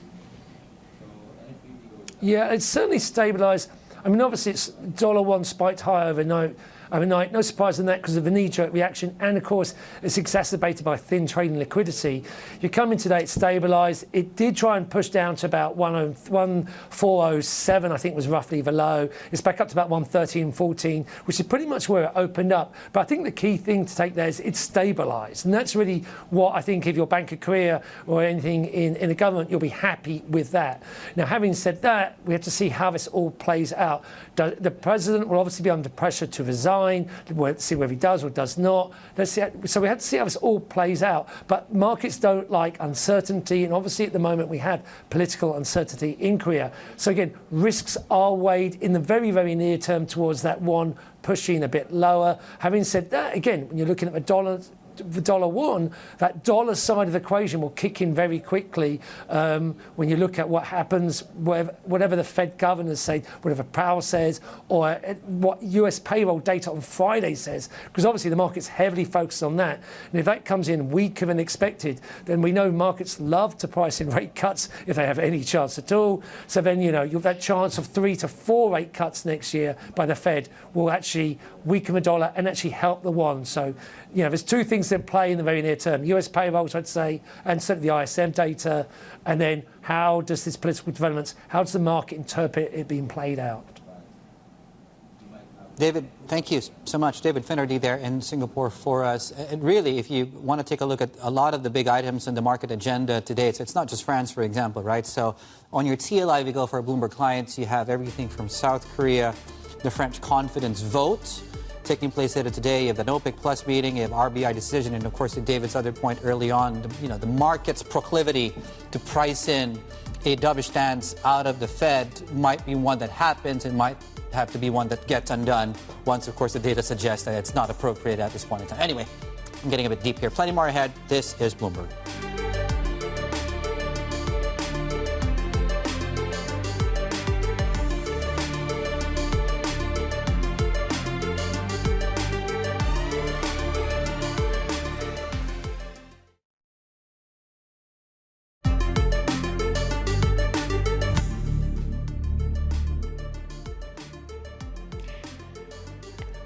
Yeah, it's certainly stabilised. I mean, obviously, it's $1 spiked high overnight. overnight. No surprise in that because of the knee-jerk reaction, and of course it's exacerbated by thin trading liquidity. You come in today, it's stabilised. It did try and push down to about 104.07, I think was roughly the low. It's back up to about 113.14, which is pretty much where it opened up. But I think the key thing to take there is it's stabilised, and that's really what I think if you're Bank of Korea or anything in the government, you'll be happy with that. Now, having said that, we have to see how this all plays out. The president will obviously be under pressure to resign. We'll see whether he does or does not. So we have to see how this all plays out. But markets don't like uncertainty, and obviously at the moment we have political uncertainty in Korea. So again, risks are weighed in the very, very near term towards that one pushing a bit lower. Having said that, again, when you're looking at the dollar won, that dollar side of the equation will kick in very quickly when you look at what happens, whatever the Fed governors say, whatever Powell says, or what US payroll data on Friday says, because obviously the market's heavily focused on that. And if that comes in weaker than expected, then we know markets love to price in rate cuts if they have any chance at all. So then, that chance of 3 to 4 rate cuts next year by the Fed will actually weaken the dollar and actually help the won. So, there's two things in play in the very near term. US payrolls, I'd say, and certainly the ISM data. And then how does this political developments, how does the market interpret it being played out? David, thank you so much. David Finnerty there in Singapore for us. And really, if you want to take a look at a lot of the big items in the market agenda today, it's not just France, for example, right? So on your TLI, if you go for Bloomberg clients, you have everything from South Korea, the French confidence vote taking place later today. You have an OPEC Plus meeting, you have RBI decision, and of course, to David's other point early on, the market's proclivity to price in a dovish stance out of the Fed might be one that happens. It might have to be one that gets undone once, of course, the data suggests that it's not appropriate at this point in time. Anyway, I'm getting a bit deep here. Plenty more ahead. This is Bloomberg.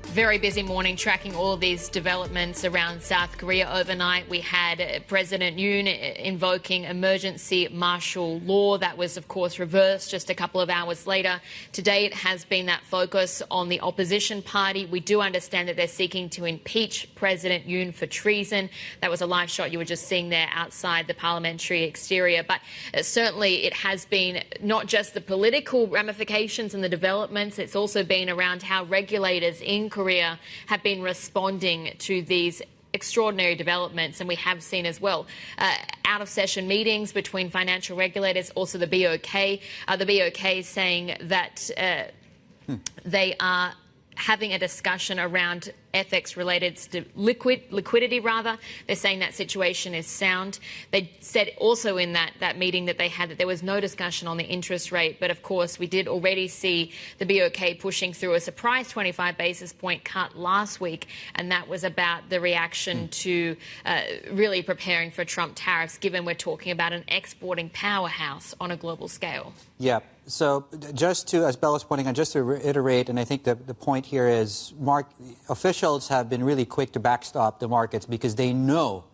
Very busy morning tracking all of these developments around South Korea. Overnight, we had President Yoon invoking emergency martial law. That was, of course, reversed just a couple of hours later. Today, it has been that focus on the opposition party. We do understand that they're seeking to impeach President Yoon for treason. That was a live shot you were just seeing there outside the parliamentary exterior. But certainly, it has been not just the political ramifications and the developments. It's also been around how regulators in Korea have been responding to these extraordinary developments, and we have seen as well out-of-session meetings between financial regulators, also the BOK. The BOK saying that they are having a discussion around FX related to liquidity rather. They're saying that situation is sound. They said also in that meeting that they had that there was no discussion on the interest rate. But of course, we did already see the BOK pushing through a surprise 25 basis point cut last week. And that was about the reaction to really preparing for Trump tariffs, given we're talking about an exporting powerhouse on a global scale. Yeah. So just to, as Bella was pointing out, just to reiterate, and I think the point here is officials have been really quick to backstop the markets because they know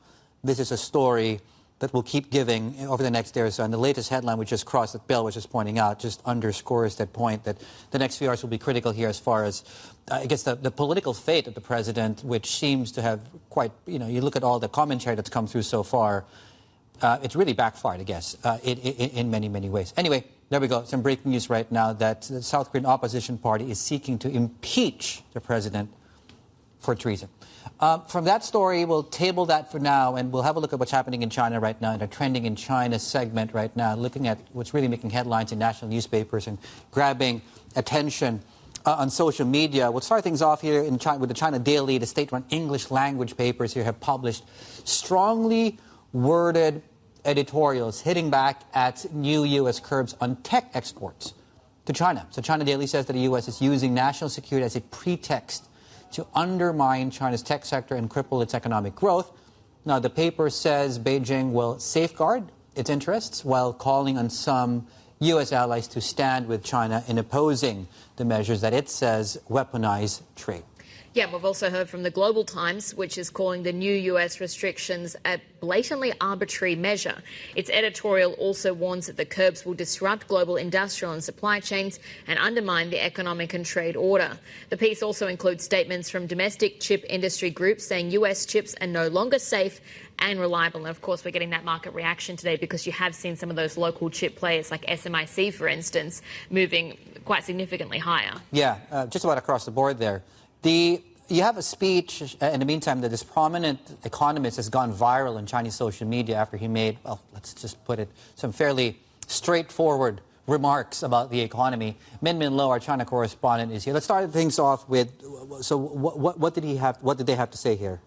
this is a story that will keep giving over the next day or so. And the latest headline we just crossed that Bill was just pointing out just underscores that point that the next few hours will be critical here as far as, I guess, the political fate of the president, which seems to have quite, you look at all the commentary that's come through so far, it's really backfired, I guess, in many, many ways. Anyway, there we go. Some breaking news right now that the South Korean opposition party is seeking to impeach the president for treason. From that story, we'll table that for now, and we'll have a look at what's happening in China right now, in our Trending in China segment right now, looking at what's really making headlines in national newspapers and grabbing attention on social media. We'll start things off here in China with the China Daily. The state-run English language papers here have published strongly worded editorials hitting back at new U.S. curbs on tech exports to China. So China Daily says that the U.S. is using national security as a pretext to undermine China's tech sector and cripple its economic growth. Now, the paper says Beijing will safeguard its interests while calling on some U.S. allies to stand with China in opposing the measures that it says weaponize trade. Yeah, we've also heard from the Global Times, which is calling the new US restrictions a blatantly arbitrary measure. Its editorial also warns that the curbs will disrupt global industrial and supply chains and undermine the economic and trade order. The piece also includes statements from domestic chip industry groups saying US chips are no longer safe and reliable. And of course, we're getting that market reaction today because you have seen some of those local chip players like SMIC, for instance, moving quite significantly higher. Yeah, just about across the board there. You have a speech in the meantime that this prominent economist has gone viral in Chinese social media after he made, well, let's just put it, some fairly straightforward remarks about the economy. Min Lo, our China correspondent, is here. Let's start things off with, so what did they have to say here?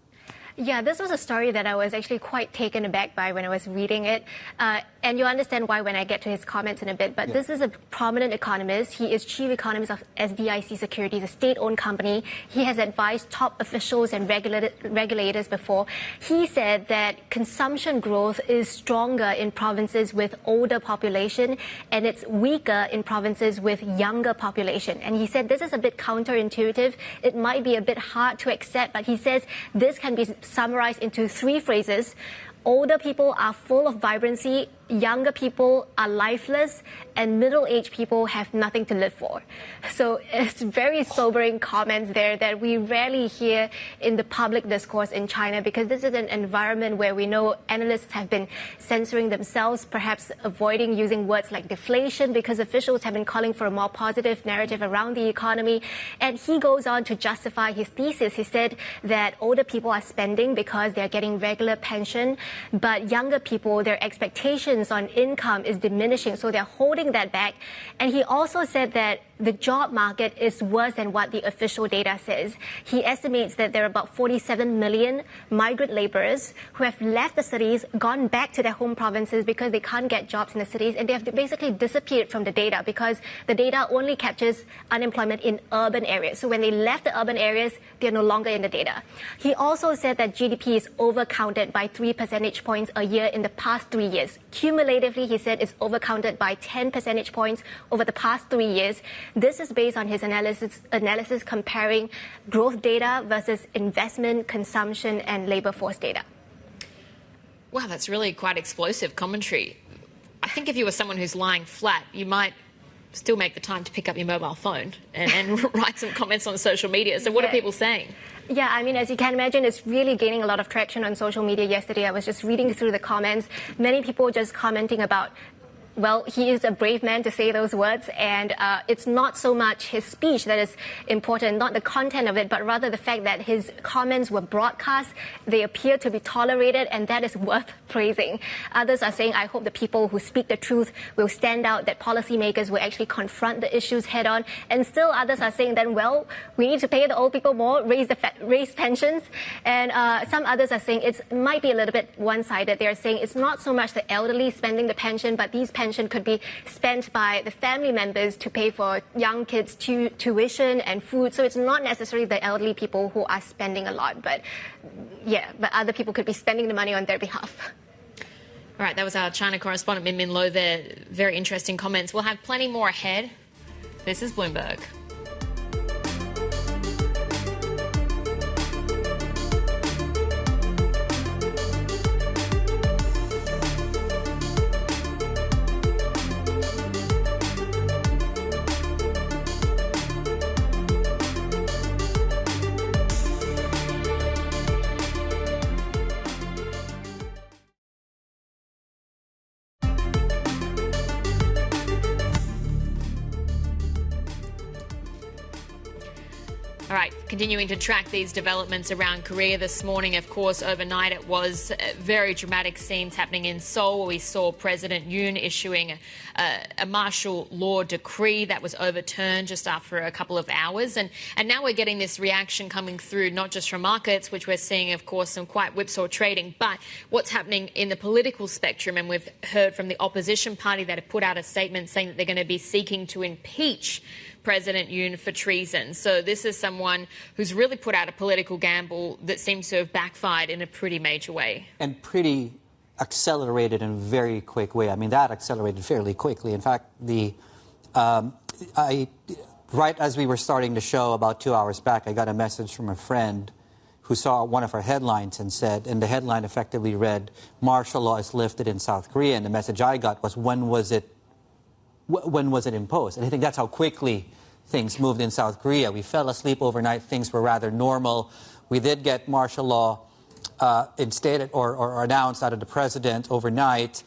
Yeah, this was a story that I was actually quite taken aback by when I was reading it. And you'll understand why when I get to his comments in a bit. But This is a prominent economist. He is chief economist of SDIC Securities, a state-owned company. He has advised top officials and regulators before. He said that consumption growth is stronger in provinces with older population and it's weaker in provinces with younger population. And he said this is a bit counterintuitive. It might be a bit hard to accept, but he says this can be summarized into three phrases. Older people are full of vibrancy, younger people are lifeless, and middle-aged people have nothing to live for. So it's very sobering comments there that we rarely hear in the public discourse in China, because this is an environment where we know analysts have been censoring themselves, perhaps avoiding using words like deflation, because officials have been calling for a more positive narrative around the economy. And he goes on to justify his thesis. He said that older people are spending because they're getting regular pension, but younger people, their expectations on income is diminishing, so they're holding that back. And he also said that the job market is worse than what the official data says. He estimates that there are about 47 million migrant laborers who have left the cities, gone back to their home provinces because they can't get jobs in the cities, and they have basically disappeared from the data because the data only captures unemployment in urban areas. So when they left the urban areas, they're no longer in the data. He also said that GDP is overcounted by 3 percentage points a year in the past 3 years. Cumulatively, he said, it's overcounted by 10 percentage points over the past 3 years. This is based on his analysis comparing growth data versus investment, consumption, and labor force data. Wow, that's really quite explosive commentary. I think if you were someone who's lying flat, you might still make the time to pick up your mobile phone and write some comments on social media. So what are people saying? Yeah, I mean, as you can imagine, it's really gaining a lot of traction on social media yesterday. I was just reading through the comments. Many people just commenting about, well, he is a brave man to say those words, and it's not so much his speech that is important, not the content of it, but rather the fact that his comments were broadcast, they appear to be tolerated, and that is worth praising. Others are saying, I hope the people who speak the truth will stand out, that policymakers will actually confront the issues head on, and still others are saying that, well, we need to pay the old people more, raise pensions, and some others are saying it might be a little bit one-sided. They're saying it's not so much the elderly spending the pension, but these pensions could be spent by the family members to pay for young kids' tuition and food. So it's not necessarily the elderly people who are spending a lot, but other people could be spending the money on their behalf. All right, that was our China correspondent, Min Lo there. Very interesting comments. We'll have plenty more ahead. This is Bloomberg. All right, continuing to track these developments around Korea this morning. Of course, overnight it was very dramatic scenes happening in Seoul, where we saw President Yoon issuing a martial law decree that was overturned just after a couple of hours. And now we're getting this reaction coming through, not just from markets, which we're seeing, of course, some quite whipsaw trading, but what's happening in the political spectrum. And we've heard from the opposition party that have put out a statement saying that they're going to be seeking to impeach President Yoon for treason. So this is someone who's really put out a political gamble that seems to have backfired in a pretty major way. And pretty accelerated in a very quick way. I mean, that accelerated fairly quickly. In fact, right as we were starting the show about 2 hours back, I got a message from a friend who saw one of our headlines and the headline effectively read, "Martial law is lifted in South Korea." And the message I got was, when was it imposed? And I think that's how quickly things moved in South Korea. We fell asleep overnight. Things were rather normal. We did get martial law instated or announced out of the president overnight.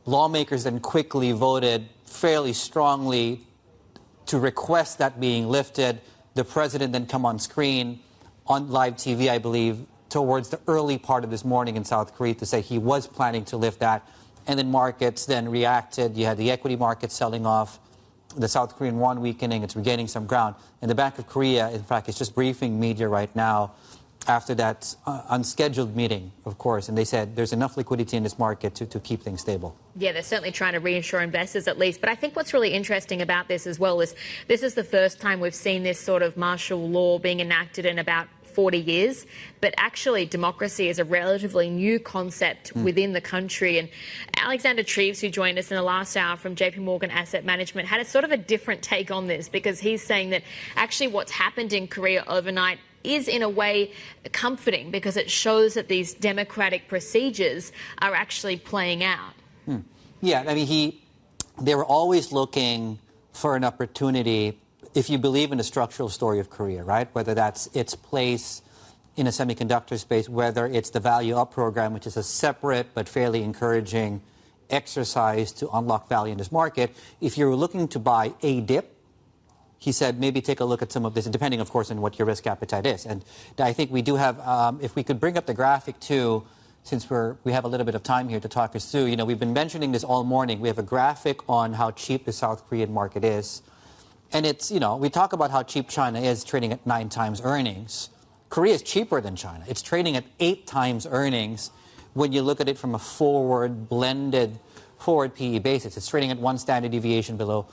Lawmakers then quickly voted fairly strongly to request that being lifted. The president then come on screen on live TV, I believe, towards the early part of this morning in South Korea to say he was planning to lift that. And then markets then reacted. You had the equity market selling off, the South Korean won weakening, it's regaining some ground. And the Bank of Korea, in fact, is just briefing media right now after that unscheduled meeting, of course. And they said there's enough liquidity in this market to keep things stable. Yeah, they're certainly trying to reassure investors at least. But I think what's really interesting about this as well is this is the first time we've seen this sort of martial law being enacted in about 40 years. But actually, democracy is a relatively new concept within the country. And Alexander Treves, who joined us in the last hour from JP Morgan Asset Management, had a sort of a different take on this, because he's saying that actually what's happened in Korea overnight is in a way comforting, because it shows that these democratic procedures are actually playing out. Yeah, I mean, they were always looking for an opportunity, if you believe in the structural story of Korea, right? Whether that's its place in a semiconductor space, whether it's the Value Up program, which is a separate but fairly encouraging exercise to unlock value in this market. If you're looking to buy a dip, he said, maybe take a look at some of this, depending, of course, on what your risk appetite is. And I think we do have, if we could bring up the graphic too, since we have a little bit of time here to talk us through. You know, we've been mentioning this all morning. We have a graphic on how cheap the South Korean market is. And it's, you know, we talk about how cheap China is, trading at 9 times earnings. Korea is cheaper than China. It's trading at 8 times earnings when you look at it from a blended forward PE basis. It's trading at 1 standard deviation below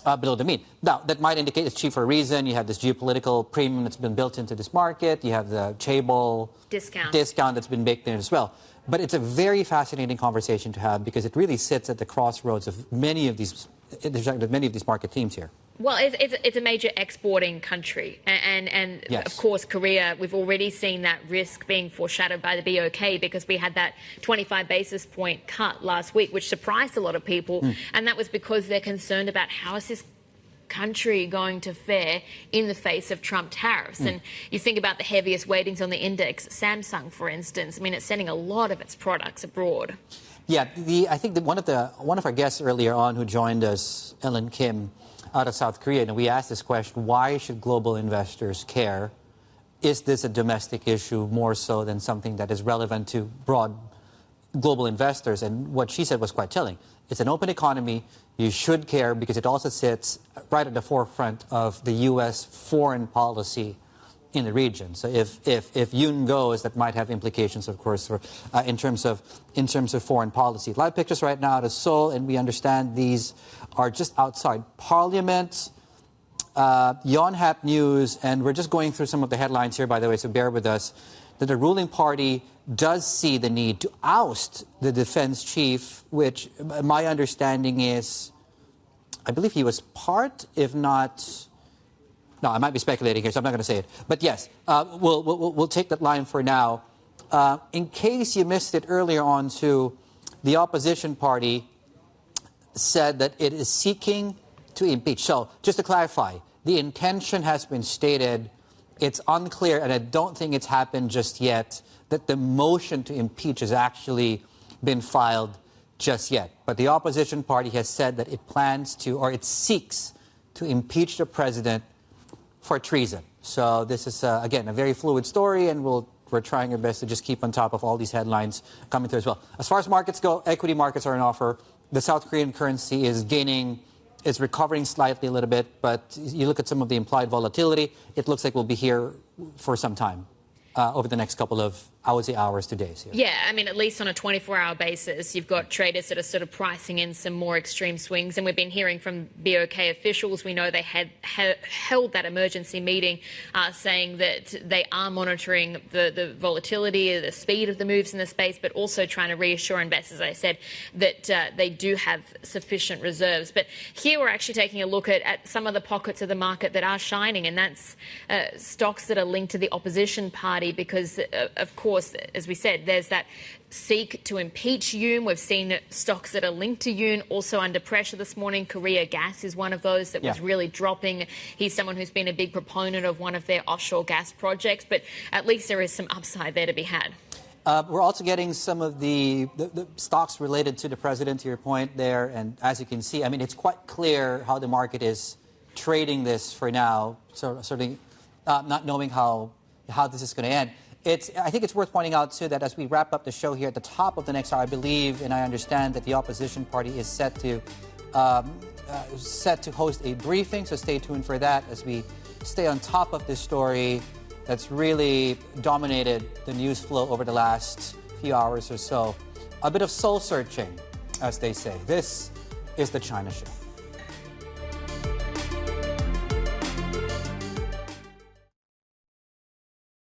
the mean. Now, that might indicate it's cheap for a reason. You have this geopolitical premium that's been built into this market. You have the chaebol discount that's been baked in as well. But it's a very fascinating conversation to have, because it really sits at the crossroads of many of these market themes here. Well, it's a major exporting country. And yes, of course, Korea, we've already seen that risk being foreshadowed by the BOK, because we had that 25 basis point cut last week, which surprised a lot of people. And that was because they're concerned about how is this country going to fare in the face of Trump tariffs. And you think about the heaviest weightings on the index, Samsung, for instance. I mean, it's sending a lot of its products abroad. Yeah, I think that one of our guests earlier on who joined us, Ellen Kim, out of South Korea, and we asked this question: why should global investors care? Is this a domestic issue more so than something that is relevant to broad global investors? And what she said was quite telling. It's an open economy. You should care, because it also sits right at the forefront of the U.S. foreign policy in the region. So if Yoon goes, that might have implications, of course, for in terms of foreign policy. Live pictures right now out of Seoul, and we understand these are just outside Parliament. Yonhap News, and we're just going through some of the headlines here, by the way, so bear with us, that the ruling party does see the need to oust the defense chief, which my understanding is, I believe he was part, if not... No, I might be speculating here, so I'm not going to say it. But yes, we'll take that line for now. In case you missed it earlier on, too, the opposition party said that it is seeking to impeach. So, just to clarify, the intention has been stated. It's unclear, and I don't think it's happened just yet, that the motion to impeach has actually been filed just yet. But the opposition party has said that it plans to, or it seeks to impeach the president for treason. So this is, again, a very fluid story, and we're trying our best to just keep on top of all these headlines coming through as well. As far as markets go, equity markets are in offer. The South Korean currency is recovering slightly a little bit, but you look at some of the implied volatility, it looks like we'll be here for some time over the next couple of I would say hours to days here. Yeah, I mean, at least on a 24-hour basis, you've got traders that are sort of pricing in some more extreme swings. And we've been hearing from BOK officials. We know they had held that emergency meeting saying that they are monitoring the volatility, the speed of the moves in the space, but also trying to reassure investors, as I said, that they do have sufficient reserves. But here we're actually taking a look at some of the pockets of the market that are shining, and that's stocks that are linked to the opposition party because, of course, as we said, there's that seek to impeach Yoon. We've seen stocks that are linked to Yoon also under pressure this morning. Korea Gas is one of those that was really dropping. He's someone who's been a big proponent of one of their offshore gas projects, but at least there is some upside there to be had. We're also getting some of the stocks related to the president, to your point there. And as you can see, I mean, it's quite clear how the market is trading this for now, certainly not knowing how this is going to end. I think it's worth pointing out, too, that as we wrap up the show here at the top of the next hour, I believe and I understand that the opposition party is set to host a briefing. So stay tuned for that as we stay on top of this story that's really dominated the news flow over the last few hours or so. A bit of soul searching, as they say. This is The China Show.